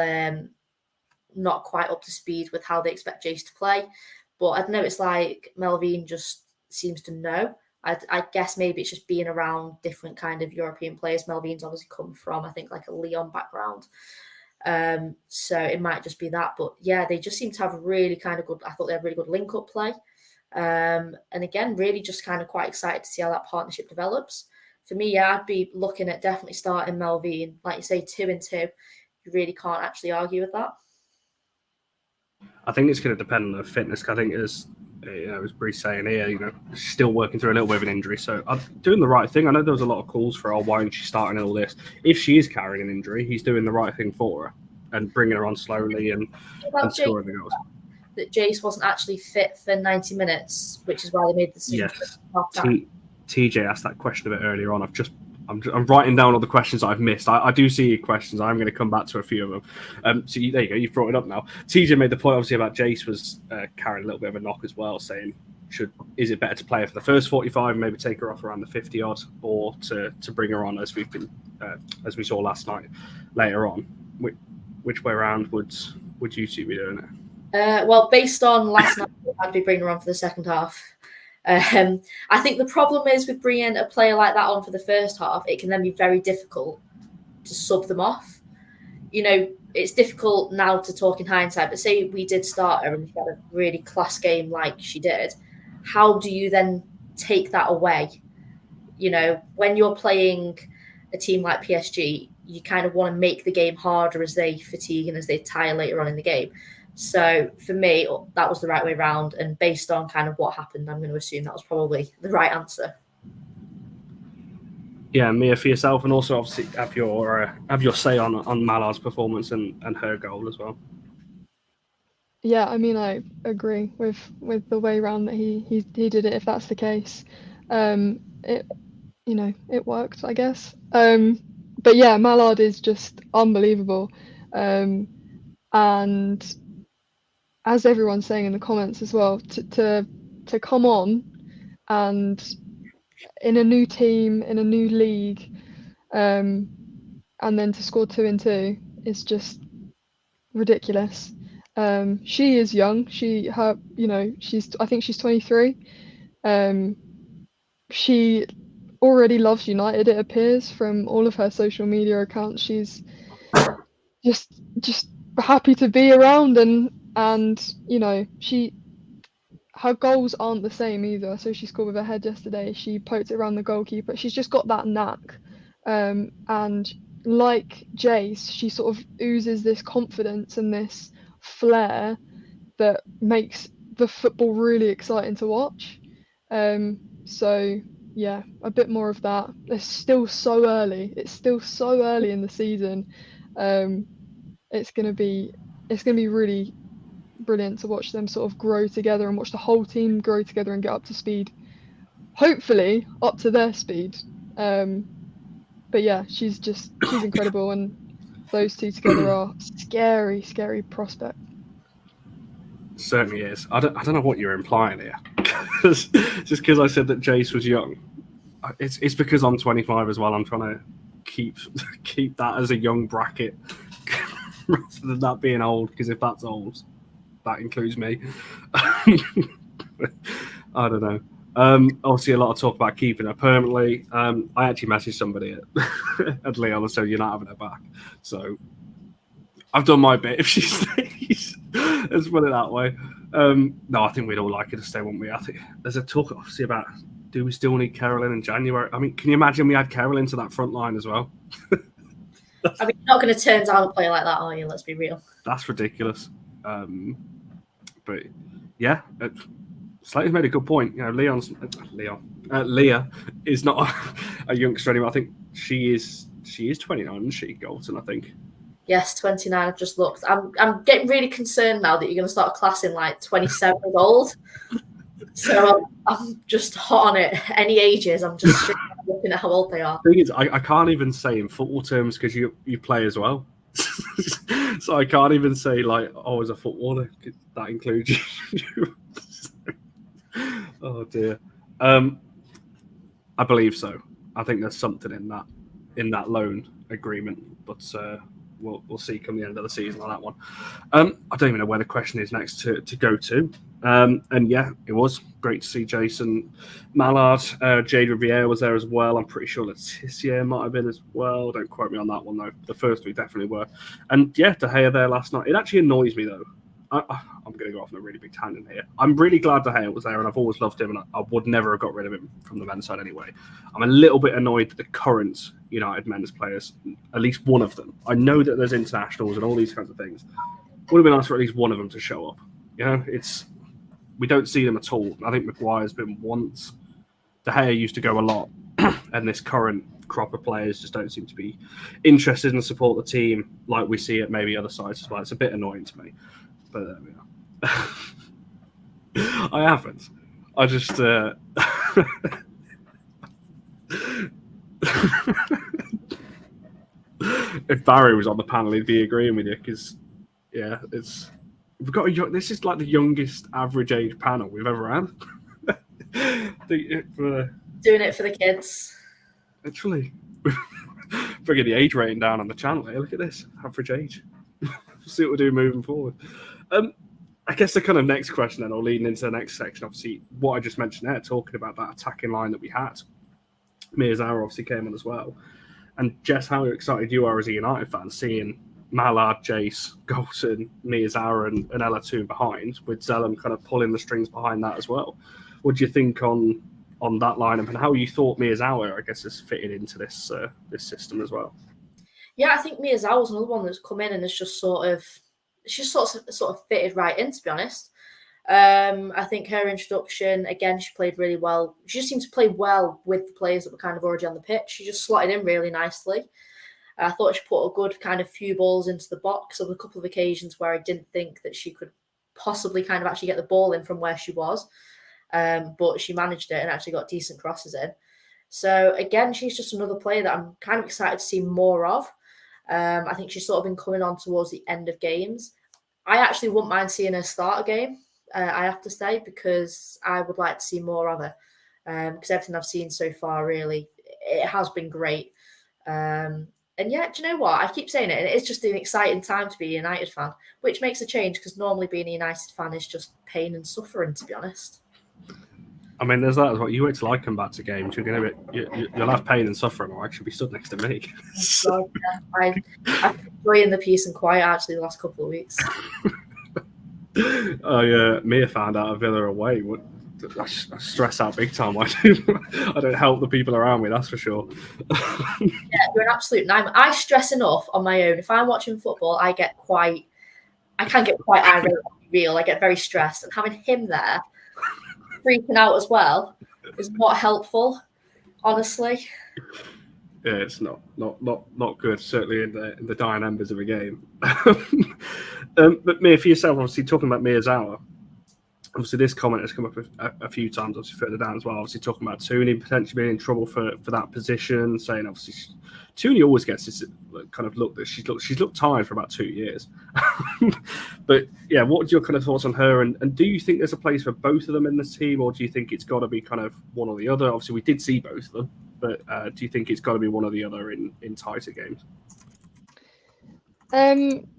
B: not quite up to speed with how they expect Jace to play. But I don't know, it's like Melvine just seems to know. I guess maybe it's just being around different kind of European players. Melvine's obviously come from, I think, like a Lyon background. So it might just be that. But yeah, they just seem to have really kind of good, I thought they had really good link-up play. And again, really just kind of quite excited to see how that partnership develops. For me, yeah, I'd be looking at definitely starting Melvine. Like you say, 2-2. You really can't actually argue with that.
A: I think it's going to depend on her fitness. I think as Bree's saying here, she's still working through a little bit of an injury. So I'm doing the right thing. I know there was a lot of calls for, why isn't she starting all this? If she is carrying an injury, he's doing the right thing for her and bringing her on slowly and scoring the goals.
B: That Jace wasn't actually fit for 90 minutes, which is why they made the decision.
A: Yes. TJ asked that question a bit earlier on. I'm writing down all the questions I've missed. I do see your questions. I'm going to come back to a few of them. So there you go. You've brought it up now. TJ made the point obviously about Jace was carrying a little bit of a knock as well, saying is it better to play her for the first 45 and maybe take her off around the 50 odd, or to bring her on as we saw last night later on? Which way around would you two be doing it?
B: Well, based on last night, I'd be bringing her on for the second half. I think the problem is with bringing a player like that on for the first half, it can then be very difficult to sub them off. It's difficult now to talk in hindsight, but say we did start her and she had a really class game like she did, how do you then take that away? When you're playing a team like PSG, you kind of want to make the game harder as they fatigue and as they tire later on in the game. So for me, that was the right way around. And based on kind of what happened, I'm going to assume that was probably the right answer.
A: Yeah, Mia, for yourself, and also obviously have your say on Malard's performance and her goal as well.
C: Yeah, I mean, I agree with the way round that he did it. If that's the case, it it worked, I guess. But yeah, Malard is just unbelievable, and as everyone's saying in the comments as well, to come on and in a new team in a new league, and then to score 2 and 2 is just ridiculous. She is young. I think she's 23. She already loves United, it appears from all of her social media accounts. She's just happy to be around, and her goals aren't the same either. So she scored with her head yesterday. She poked it around the goalkeeper. She's just got that knack. And like Jace, she sort of oozes this confidence and this flair that makes the football really exciting to watch. So yeah, a bit more of that. It's still so early. It's still so early in the season. It's gonna be really brilliant to watch them sort of grow together and watch the whole team grow together and get up to speed. Hopefully up to their speed. But yeah, she's incredible, and those two together are scary prospect.
A: Certainly is. I don't know what you're implying here. Just because I said that Jace was young, it's because I'm 25 as well. I'm trying to keep that as a young bracket rather than that being old. Because if that's old, that includes me. I don't know. Obviously, a lot of talk about keeping her permanently. I actually messaged somebody at Leon and said you're not having her back. So I've done my bit if she stays. Let's put it that way. No, I think we'd all like her to stay, wouldn't we? I think there's a talk obviously about, do we still need Carolyn in January? I mean, can you imagine we had Carolyn to that front line as well?
B: I mean, you're not going to turn down a player like that, are you? Let's be real.
A: That's ridiculous. But yeah, Slater's made a good point. You know, Leah is not a youngster anymore. I think she is 29, isn't she, Galton, I think.
B: Yes, 29. I've just looked. I'm getting really concerned now that you're going to start classing like 27 years old. So I'm just hot on it. Any ages, I'm just looking at how old they are.
A: The thing is, I can't even say in football terms because you play as well. So I can't even say like, oh, as a footballer, that includes you. Oh dear. I believe so. I think there's something in that loan agreement, but we'll see come the end of the season on that one. I don't even know where the question is next to go to. And yeah, it was great to see Jason Malard. Jade Riviere was there as well. I'm pretty sure Letitia might have been as well. Don't quote me on that one though. The first three definitely were. And yeah, De Gea there last night. It actually annoys me though. I'm going to go off on a really big tangent here. I'm really glad De Gea was there, and I've always loved him, and I would never have got rid of him from the men's side anyway. I'm a little bit annoyed that the current United men's players, at least one of them, I know that there's internationals and all these kinds of things, would have been nice for at least one of them to show up. You know, we don't see them at all. I think Maguire's been once. De Gea used to go a lot, and this current crop of players just don't seem to be interested in support the team like we see at maybe other sides as well. It's a bit annoying to me. But there we are. I haven't. I just. If Barry was on the panel, he'd be agreeing with you because, yeah, we've got this is like the youngest average age panel we've ever had.
B: Doing it for the kids.
A: Literally, bringing the age rating down on the channel. Hey, look at this average age. See what we'll do moving forward. I guess the kind of next question then, or leading into the next section, obviously, what I just mentioned there, talking about that attacking line that we had. Miyazawa obviously came on as well. And Jess, how excited you are as a United fan, seeing Malard, Jace, Golson, Miyazawa and Ella Toon behind, with Zellum kind of pulling the strings behind that as well. What do you think on that lineup, and how you thought Miyazawa, I guess, has fitted into this system as well?
B: Yeah, I think Miyazawa was another one that's come in and has just sort of fitted right in, to be honest. I think her introduction, again, she played really well. She just seemed to play well with the players that were kind of already on the pitch. She just slotted in really nicely. I thought she put a good kind of few balls into the box. There were a couple of occasions where I didn't think that she could possibly kind of actually get the ball in from where she was. But she managed it and actually got decent crosses in. So again, she's just another player that I'm kind of excited to see more of. I think she's sort of been coming on towards the end of games. I actually wouldn't mind seeing her start a game, I have to say, because I would like to see more of her. Because everything I've seen so far, really, it has been great. And yeah, do you know what? I keep saying it, and it's just an exciting time to be a United fan, which makes a change because normally being a United fan is just pain and suffering, to be honest.
A: I mean, there's that as well. You wait till I come back to games. You're going to be, you'll have pain and suffering, or actually be stood next to me.
B: So, yeah, I've been enjoying the peace and quiet actually the last couple of weeks.
A: Mia found out a Villa away. I stress out big time. I don't help the people around me, that's for sure.
B: Yeah, you're an absolute nightmare. I stress enough on my own. If I'm watching football, I can get quite irate, real. I get very stressed, and having him there freaking out as well is not helpful, honestly.
A: Yeah, it's not good. Certainly in the dying embers of a game. But Mia, for yourself, obviously talking about Miyazawa, obviously this comment has come up a few times, obviously further down as well. Obviously talking about Tooney potentially being in trouble for that position, saying obviously Tooney always gets this kind of look that she's looked tired for about 2 years. But yeah, what are your kind of thoughts on her? And do you think there's a place for both of them in this team, or do you think it's got to be kind of one or the other? Obviously, we did see both of them, but do you think it's got to be one or the other in tighter games?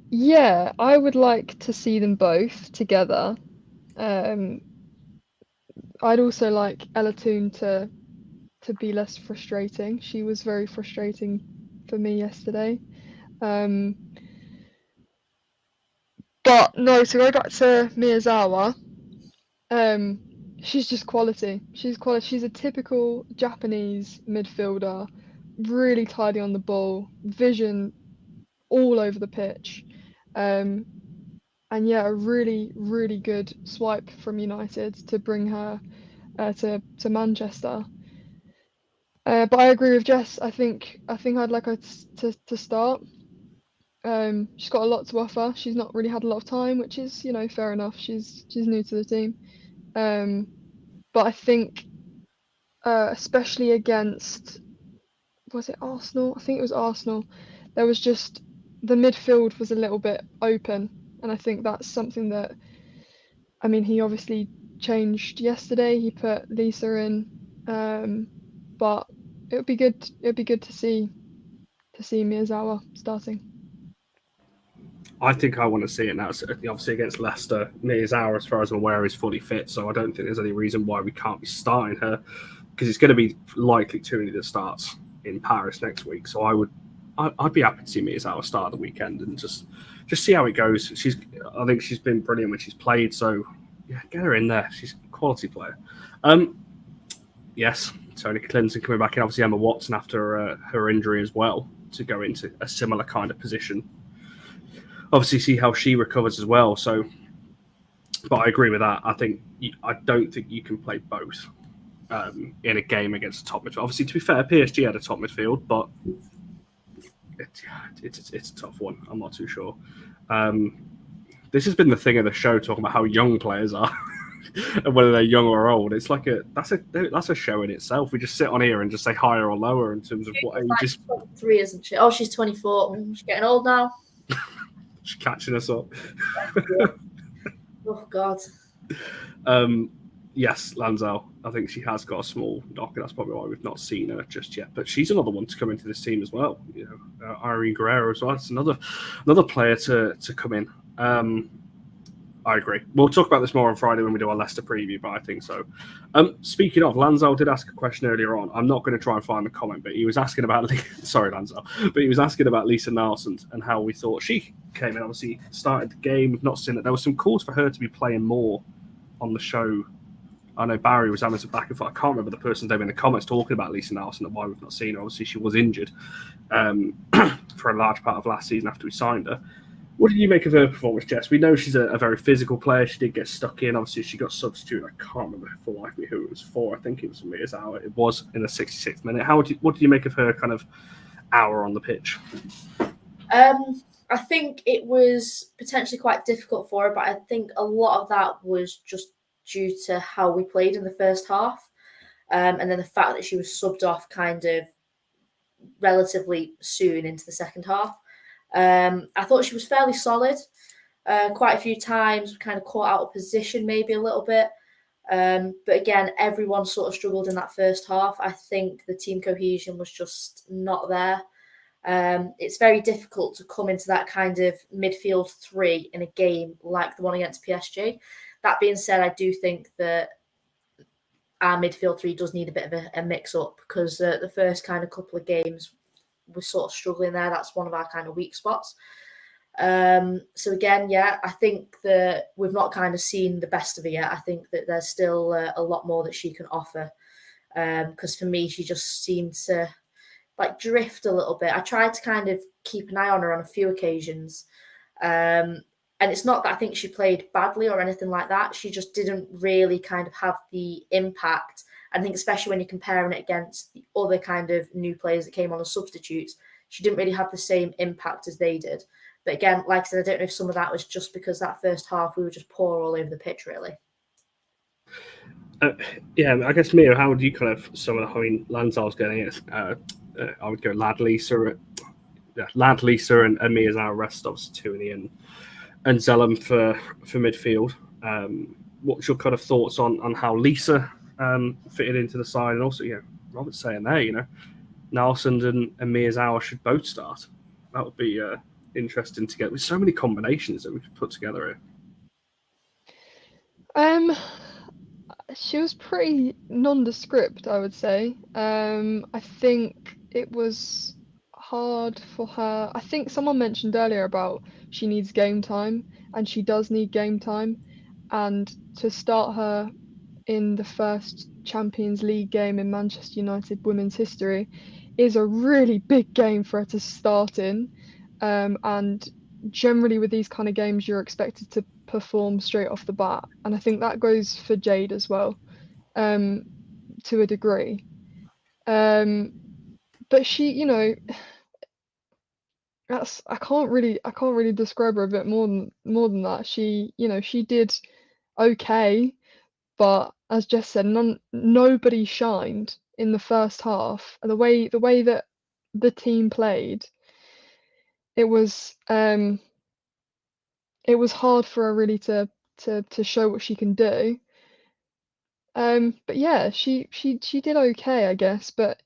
C: Yeah, I would like to see them both together. I'd also like Ella Toon to be less frustrating. She was very frustrating for me yesterday. But no, to go back to Miyazawa, she's just quality. She's quality. She's a typical Japanese midfielder, really tidy on the ball, vision all over the pitch. And yeah, a really, really good swipe from United to bring her to Manchester. But I agree with Jess. I think I'd like her to start. She's got a lot to offer. She's not really had a lot of time, which is, fair enough. She's new to the team. But I think, especially against, was it Arsenal? I think it was Arsenal. There was just, the midfield was a little bit open. And I think that's something that, I mean, he obviously changed yesterday. He put Lisa in, but it would be good to see Miyazawa starting.
A: I think I want to see it now. So obviously against Leicester, Miyazawa, as far as I'm aware, is fully fit, so I don't think there's any reason why we can't be starting her, because it's going to be likely Tooney that starts in Paris next week. So I'd be happy to see Miyazawa start the weekend and just see how it goes. I think she's been brilliant when she's played. So yeah, get her in there. She's a quality player. Yes, Tony Clinton coming back in. Obviously Emma Watson after her injury as well to go into a similar kind of position. Obviously, see how she recovers as well. So, but I agree with that. I don't think you can play both in a game against a top midfield. Obviously, to be fair, PSG had a top midfield, but it's a tough one. I'm not too sure. This has been the thing of the show, talking about how young players are and whether they're young or old. It's like that's a show in itself. We just sit on here and just say higher or lower in terms of what age.
B: She's 23, isn't she? Oh, she's 24. She's getting old now.
A: She's catching us up.
B: Oh God.
A: Yes, Lanzell. I think she has got a small knock, and that's probably why we've not seen her just yet. But she's another one to come into this team as well. Irene Guerrero as well. It's another player to come in. I agree. We'll talk about this more on Friday when we do our Leicester preview, but I think so. Speaking of, Lanzell did ask a question earlier on. I'm not going to try and find the comment, but he was asking about sorry, Lanzell, but he was asking about Lisa Nelson and how we thought she came in. Obviously, started the game. We've not seen it. There was some calls for her to be playing more on the show. I know Barry was having some back and forth. I can't remember the person's name in the comments talking about Lisa Nelson and why we've not seen her. Obviously, she was injured for a large part of last season after we signed her. What did you make of her performance, Jess? We know she's a very physical player. She did get stuck in. Obviously, she got substituted. I can't remember for the life of me who it was for. I think it was Mia's hour. It was in the 66th minute. What did you make of her kind of hour on the pitch?
B: I think it was potentially quite difficult for her, but I think a lot of that was just due to how we played in the first half. And then the fact that she was subbed off kind of relatively soon into the second half. I thought she was fairly solid. Quite a few times, kind of caught out of position maybe a little bit. But again, everyone sort of struggled in that first half. I think the team cohesion was just not there. It's very difficult to come into that kind of midfield three in a game like the one against PSG. That being said, I do think that our midfield three does need a bit of a mix-up, because the first kind of couple of games we're sort of struggling there. That's one of our kind of weak spots. So again, yeah, I think that we've not kind of seen the best of her yet. I think that there's still a lot more that she can offer. Because for me, she just seemed to like drift a little bit. I tried to kind of keep an eye on her on a few occasions. And it's not that I think she played badly or anything like that. She just didn't really kind of have the impact. I think especially when you're comparing it against the other kind of new players that came on as substitutes, she didn't really have the same impact as they did. But again, like I said, I don't know if some of that was just because that first half we were just poor all over the pitch, really.
A: Yeah, I guess, Mia, how would you kind of sum it up? I mean, Lansar's getting it. I would go Lad, Lisa, and Mia's our rest, obviously, two in the end. And Zellum for midfield. What's your kind of thoughts on how Lisa fitted into the side? And also, yeah, Robert's saying there, Nelson and Mia's hour should both start. That would be interesting to get. With so many combinations that we could put together
C: here. She was pretty nondescript, I would say. I think it was hard for her. I think someone mentioned earlier about she needs game time, and she does need game time. And to start her in the first Champions League game in Manchester United women's history is a really big game for her to start in. And generally with these kind of games, you're expected to perform straight off the bat. And I think that goes for Jade as well, to a degree. But she, I can't really describe her a bit more than that. She, she did okay, but as Jess said, nobody shined in the first half. And the way that the team played, it was hard for her really to show what she can do. But yeah, she did okay, I guess. But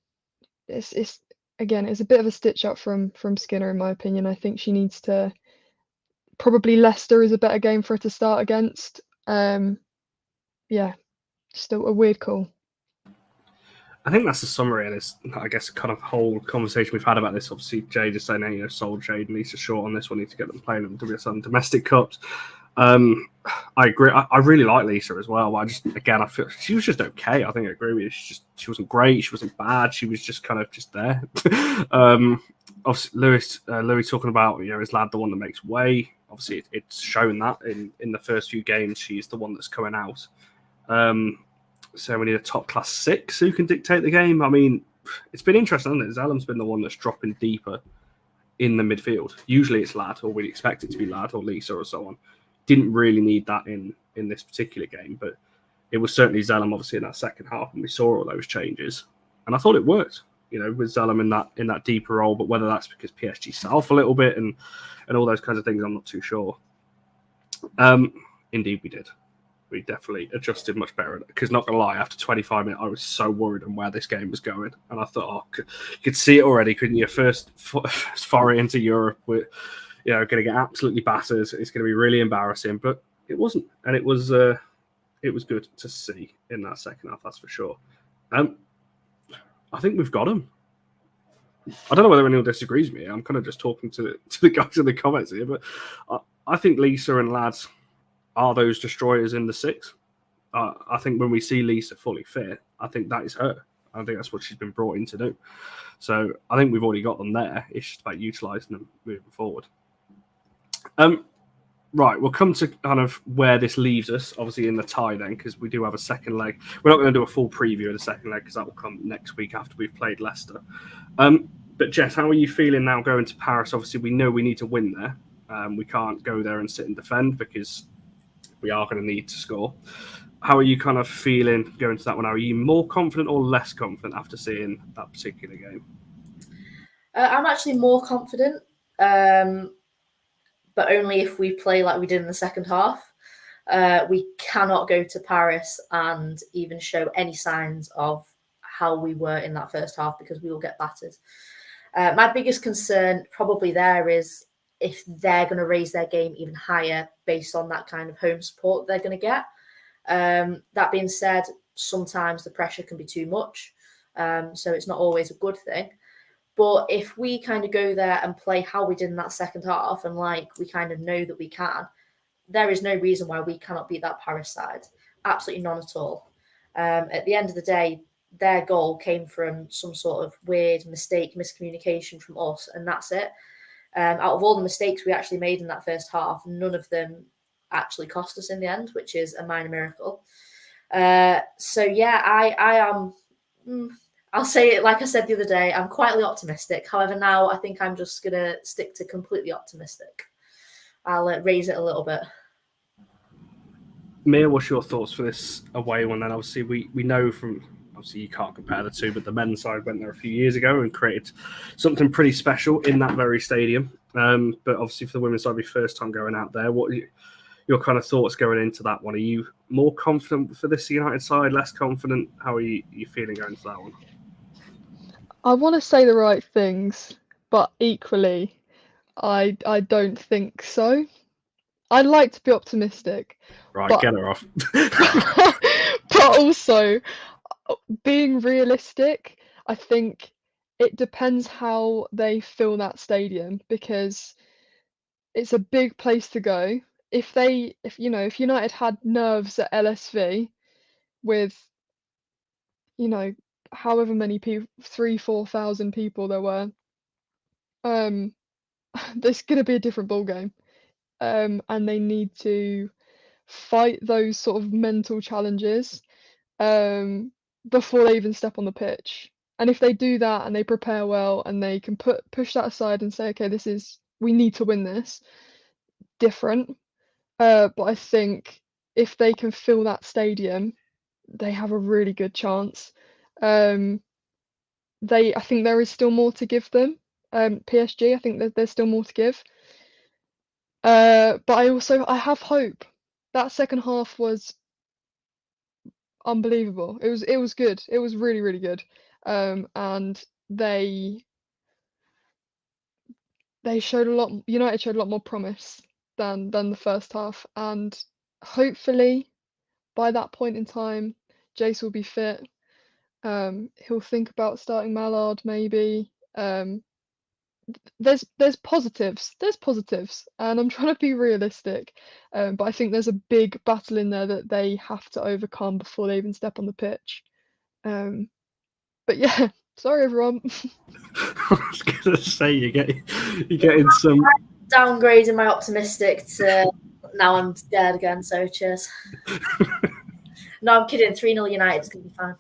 C: it's again, it's a bit of a stitch up from Skinner, in my opinion. I think she needs to. Probably Leicester is a better game for her to start against. Yeah, still a weird call.
A: I think that's the summary of this, I guess, kind of whole conversation we've had about this. Obviously, Jade is saying, sold Jade and Lisa short on this one. Need to get them playing in the WSL domestic cups. I agree. I really like Lisa as well. I feel she was just okay. I think I agree with you. She wasn't great. She wasn't bad. She was just kind of just there. Obviously, Louis talking about, is Lad the one that makes way? Obviously, it's shown that in the first few games, she's the one that's coming out. So we need a top-class 6 who can dictate the game. I mean, it's been interesting, hasn't it? Zellum's been the one that's dropping deeper in the midfield. Usually it's Lad, or we'd expect it to be Lad or Lisa or so on. Didn't really need that in this particular game, but it was certainly Zellum, obviously, in that second half, and we saw all those changes. And I thought it worked, with Zellum in that deeper role, but whether that's because PSG self a little bit and all those kinds of things, I'm not too sure. Indeed, we did. We definitely adjusted much better. Because not going to lie, after 25 minutes, I was so worried on where this game was going. And I thought, you could see it already, couldn't you? First foray into Europe, we're going to get absolutely battered. It's going to be really embarrassing. But it wasn't. And it was good to see in that second half, that's for sure. I think we've got them. I don't know whether anyone disagrees with me. I'm kind of just talking to the guys in the comments here. But I think Lisa and Lads are those destroyers in the 6. I think when we see Lisa fully fit, I think that is her. I think that's what she's been brought in to do. So I think we've already got them there. It's just about utilising them moving forward. Right, we'll come to kind of where this leaves us, obviously in the tie then, because we do have a second leg. We're not going to do a full preview of the second leg because that will come next week after we've played Leicester. But Jess, how are you feeling now going to Paris? Obviously, we know we need to win there. We can't go there and sit and defend because we are going to need to score. How are you kind of feeling going to that one? Are you more confident or less confident after seeing that particular game?
B: I'm actually more confident. But only if we play like we did in the second half. We cannot go to Paris and even show any signs of how we were in that first half because we will get battered. My biggest concern probably there is if they're going to raise their game even higher based on that kind of home support they're going to get. That being said, sometimes the pressure can be too much. So it's not always a good thing. But if we kind of go there and play how we did in that second half and like we kind of know that we can, there is no reason why we cannot beat that Paris side. Absolutely none at all. At the end of the day, their goal came from some sort of weird mistake, miscommunication from us, and that's it. Out of all the mistakes we actually made in that first half, none of them actually cost us in the end, which is a minor miracle. So yeah, I am... I'll say it like I said the other day, I'm quietly optimistic. However, now I think I'm just going to stick to completely optimistic. I'll raise it a little bit.
A: Mia, what's your thoughts for this away one? And obviously, we know from, obviously you can't compare the two, but the men's side went there a few years ago and created something pretty special in that very stadium. But obviously for the women's side, be first time going out there. What are your kind of thoughts going into that one? Are you more confident for this United side, less confident? How are you feeling going into that one?
C: I want to say the right things, but equally, I don't think so. I'd like to be optimistic.
A: Right,
C: but,
A: get her off.
C: But also, being realistic, I think it depends how they fill that stadium because it's a big place to go. If United had nerves at LSV with, however many people, 3,000-4,000 people there were, there's going to be a different ball game. And they need to fight those sort of mental challenges before they even step on the pitch. And if they do that and they prepare well and they can push that aside and say, okay, we need to win this, different. But I think if they can fill that stadium, they have a really good chance. I think there is still more to give them. PSG, I think that there's still more to give. But I have hope. That second half was unbelievable. It was good. It was really, really good. And they showed a lot. United showed a lot more promise than the first half. And hopefully, by that point in time, Jace will be fit. He'll think about starting Malard maybe. There's positives, and I'm trying to be realistic, but I think there's a big battle in there that they have to overcome before they even step on the pitch. But yeah, sorry everyone.
A: I was gonna say you're getting some
B: downgrading my optimistic to now I'm scared again. So cheers. No, I'm kidding. 3-0 United is gonna be fine.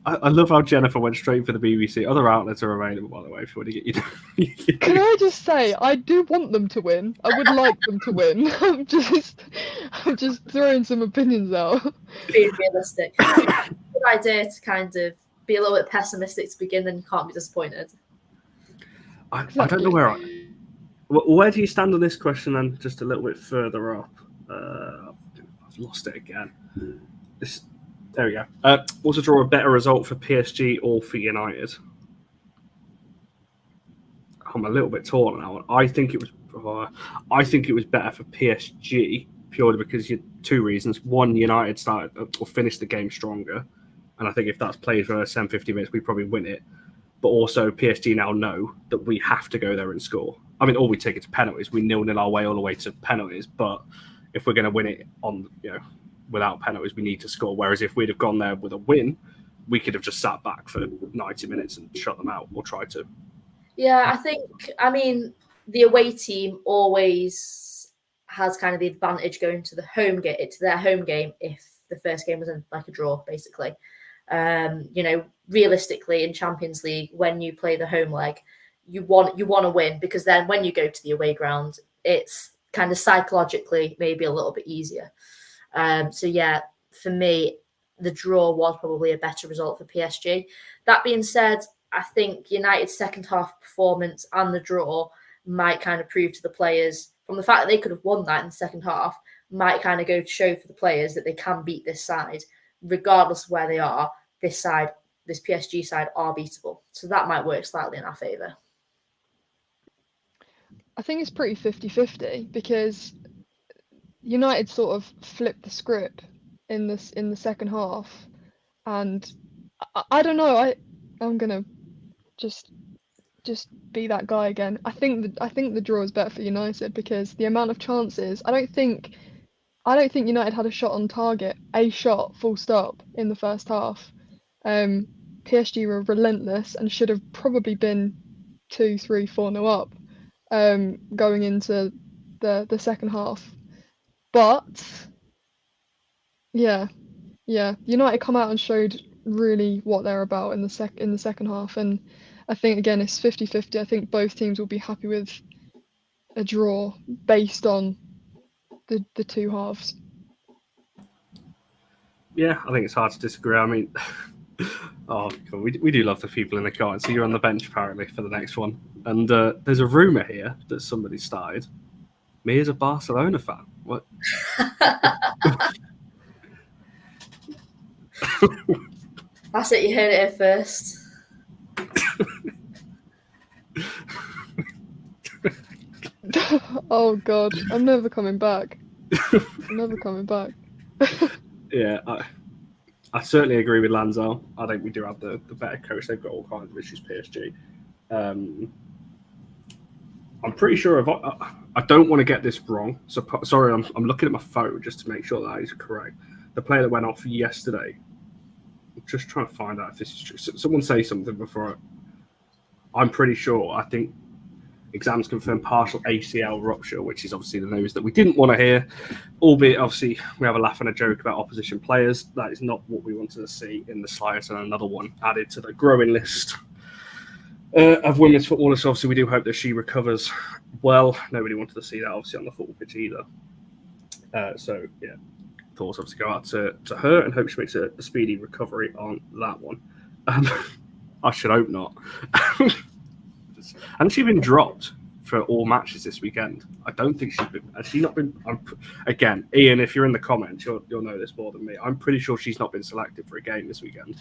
A: I love how Jennifer went straight for the BBC. Other outlets are available, by the way, if you want to get you.
C: Can I just say, I do want them to win. I would like them to win. I'm just throwing some opinions out.
B: Being realistic. Good idea to kind of be a little bit pessimistic to begin, then you can't be disappointed.
A: I don't know where do you stand on this question then, just a little bit further up. I've lost it again. There we go. Was a draw a better result for PSG or for United? I'm a little bit torn on that one. I think it was better for PSG purely because you two reasons. One, United started or finished the game stronger, and I think if that's played for 10-15 minutes, we probably win it. But also, PSG now know that we have to go there and score. I mean, all we take is penalties. We 0-0 our way all the way to penalties, but if we're going to win it on without penalties, we need to score. Whereas if we'd have gone there with a win, we could have just sat back for 90 minutes and shut them out or tried to.
B: Yeah, I mean, the away team always has kind of the advantage going to their home game if the first game was like a draw, basically. Realistically in Champions League, when you play the home leg, you want to win, because then when you go to the away ground, it's kind of psychologically maybe a little bit easier. So yeah, for me, the draw was probably a better result for PSG. That being said, I think United's second half performance and the draw might kind of prove to the players, from the fact that they could have won that in the second half, might kind of go to show for the players that they can beat this side, regardless of where they are. This PSG side are beatable. So that might work slightly in our favour.
C: I think it's pretty 50-50 because United sort of flipped the script in the second half, and I don't know. I'm gonna just be that guy again. I think the draw is better for United because the amount of chances. I don't think United had a shot on target, a shot, full stop, in the first half. PSG were relentless and should have probably been 2-3, 4-0 up going into the second half. But yeah, United come out and showed really what they're about in the second half, and I think again it's 50-50. I think both teams will be happy with a draw based on the two halves.
A: Yeah, I think it's hard to disagree. I mean, oh, God, we do love the people in the comments. So you're on the bench apparently for the next one, and there's a rumor here that somebody started. Me as a Barcelona fan. What?
B: That's it. You heard it here first.
C: Oh God, I'm never coming back. I'm never coming back.
A: Yeah, I certainly agree with Lanzo. I think we do have the better coach. They've got all kinds of issues, PSG. I'm pretty sure I don't want to get this wrong. So sorry, I'm looking at my phone just to make sure that is correct. The player that went off yesterday. I'm just trying to find out if this is true. Someone say something before. I'm pretty sure. I think exams confirmed partial ACL rupture, which is obviously the news that we didn't want to hear. Albeit, obviously, we have a laugh and a joke about opposition players. That is not what we wanted to see in the slightest, and another one added to the growing list of women's footballers. So obviously, we do hope that she recovers well. Nobody wanted to see that, obviously, on the football pitch either. So, yeah, thoughts obviously go out to her and hope she makes a speedy recovery on that one. I should hope not. Hasn't she been dropped for all matches this weekend? I don't think she's been. Has she not been? Again, Ian, if you're in the comments, you'll know this more than me. I'm pretty sure she's not been selected for a game this weekend.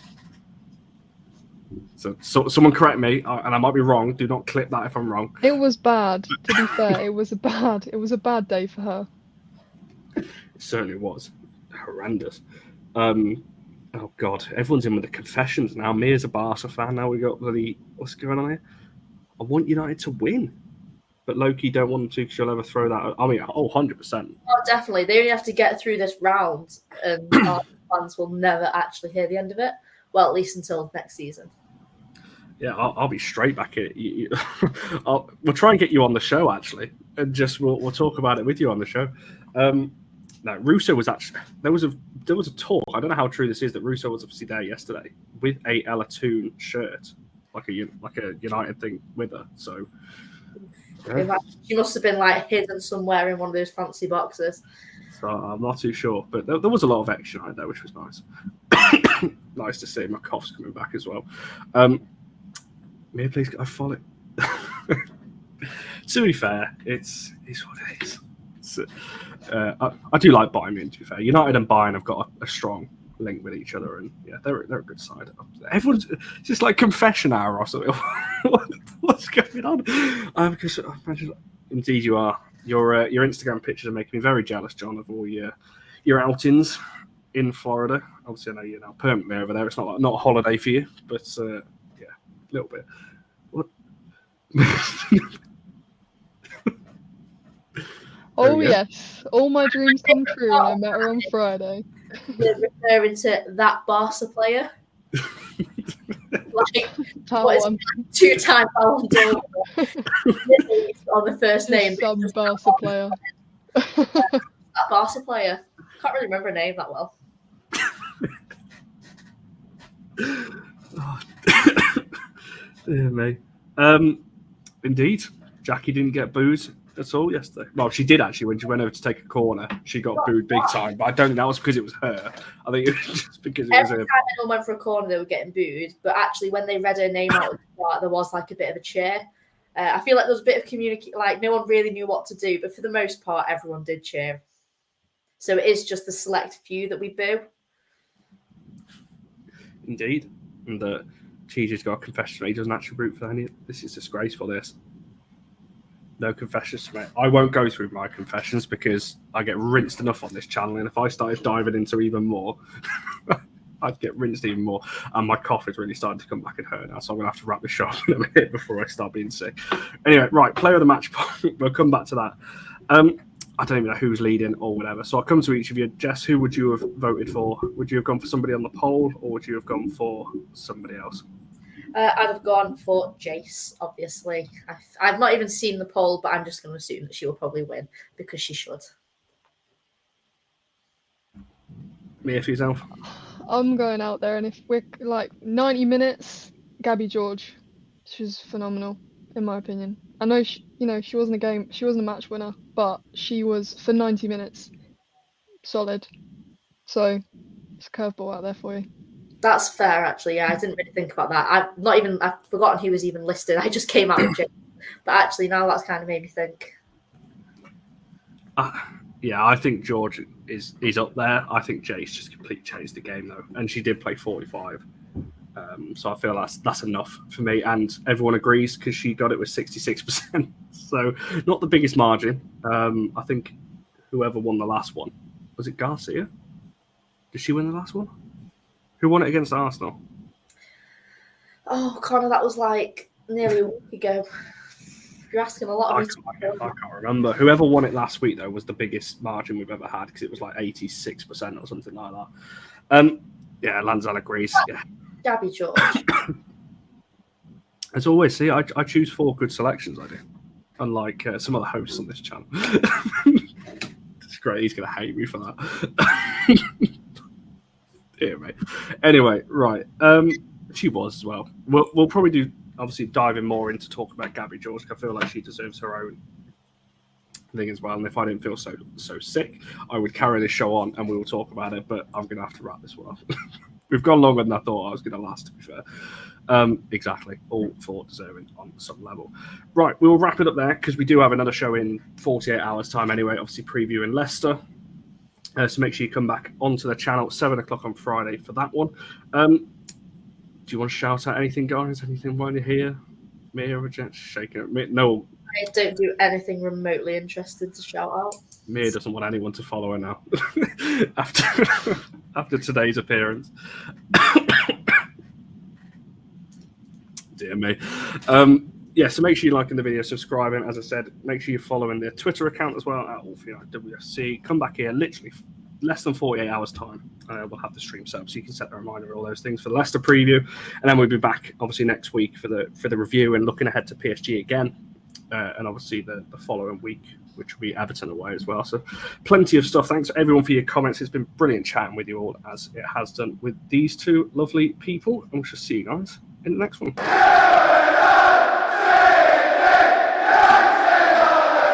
A: So someone correct me, and I might be wrong. Do not clip that if I'm wrong.
C: It was bad. To be fair, it was a bad day for her.
A: It certainly was horrendous. Oh God, everyone's in with the confessions now. Me as a Barca fan, now we got what's going on here? I want United to win, but Loki don't want them to because you'll ever throw that. I mean, 100%.
B: Oh, definitely. They only have to get through this round, and our fans will never actually hear the end of it. Well, at least until next season.
A: Yeah, I'll be straight back at you. We'll try and get you on the show actually, and just we'll talk about it with you on the show. No, Russo was actually there was a talk. I don't know how true this is that Russo was obviously there yesterday with a Ella Toon shirt. Like a United thing with her, so
B: yeah. She must have been like hidden somewhere in one of those fancy boxes.
A: So I'm not too sure, but there was a lot of action right there, which was nice. Nice to see. My cough's coming back as well. May I please? I follow it. To be fair, it's what it is. I do like Bayern. To be fair, United and Bayern have got a strong link with each other, and yeah, they're a good side. Everyone's just like confession hour or something. What's going on? Because indeed you are. Your Instagram pictures are making me very jealous, John, of all your outings in Florida. Obviously, I know you're now permanently over there. It's not a holiday for you, but yeah, a little bit. What?
C: Oh yes, all my dreams come true, and I met her on Friday.
B: You're referring to that Barca player? like
C: That
B: what is
C: one.
B: it, 2-time Ballon d'Or on the first name.
C: Some Barca player.
B: That Barca player. Can't really remember her name that well.
A: Oh. Dear me. Indeed, Jackie didn't get booed at all yesterday. Well, she did actually when she went over to take a corner. She got booed big time, but I don't think that was because it was her. I think it was just because it was
B: Every
A: her.
B: time anyone went for a corner, they were getting booed. But actually, when they read her name out at the start, there was like a bit of a cheer. I feel like there was a bit of like no one really knew what to do, but for the most part, everyone did cheer. So it is just the select few that we boo.
A: Indeed. And TJ's got a confession. He doesn't actually root for any. This is disgraceful, this. No confessions to make. I won't go through my confessions because I get rinsed enough on this channel. And if I started diving into even more, I'd get rinsed even more. And my cough is really starting to come back and hurt now. So I'm going to have to wrap this show up in a minute before I start being sick. Anyway, right. Player of the match. We'll come back to that. I don't even know who's leading or whatever. So I'll come to each of you. Jess, who would you have voted for? Would you have gone for somebody on the poll or would you have gone for somebody else?
B: I'd have gone for Jace, obviously. I've not even seen the poll, but I'm just going to assume that she will probably win because she should.
A: Mia, for yourself?
C: I'm going out there, and if we're like 90 minutes, Gabby George. She's phenomenal, in my opinion. I know she wasn't a match winner, but she was for 90 minutes solid. So it's a curveball out there for you.
B: That's fair, actually. Yeah, I didn't really think about that. I've forgotten he was even listed. I just came out with Jace. But actually, now that's kind of made me think.
A: Yeah, I think George is up there. I think Jace just completely changed the game, though. And she did play 45. So I feel that's enough for me. And everyone agrees because she got it with 66%. So not the biggest margin. I think whoever won the last one, was it Garcia? Did she win the last one? Who won it against Arsenal?
B: Oh, Connor, that was like nearly a week ago. You're asking a lot of me.
A: I can't remember. Whoever won it last week, though, was the biggest margin we've ever had because it was like 86% or something like that. Yeah, Lanzal agrees. Yeah.
B: Gabby George.
A: As always, see, I choose 4 good selections, I do. Unlike some other hosts on this channel. It's great. He's going to hate me for that. Dear me. Anyway, right. She was as well. We'll probably do, obviously, diving more into talk about Gabby George. I feel like she deserves her own thing as well. And if I didn't feel so sick, I would carry this show on and we will talk about it. But I'm going to have to wrap this one up. We've gone longer than I thought I was going to last, to be fair. Exactly. All 4 deserving on some level. Right, we'll wrap it up there because we do have another show in 48 hours' time anyway, obviously previewing Leicester. So make sure you come back onto the channel at 7 o'clock on Friday for that one. Do you want to shout out anything, guys? Anything while you're here? Mia or Jen? Shaking it. No.
B: I don't do anything remotely interested to shout out.
A: Mia doesn't want anyone to follow her now after today's appearance. Dear me. Yeah, so make sure you're liking the video, subscribing. As I said, make sure you're following their Twitter account as well at allforunitedvids. Come back here, literally less than 48 hours time. We'll have the stream set up so you can set the reminder, all those things for the Leicester preview, and then we'll be back obviously next week for the review and looking ahead to PSG again, and obviously the following week, which will be Everton away as well. So plenty of stuff. Thanks everyone for your comments. It's been brilliant chatting with you all, as it has done with these 2 lovely people, and we shall see you guys in the next one.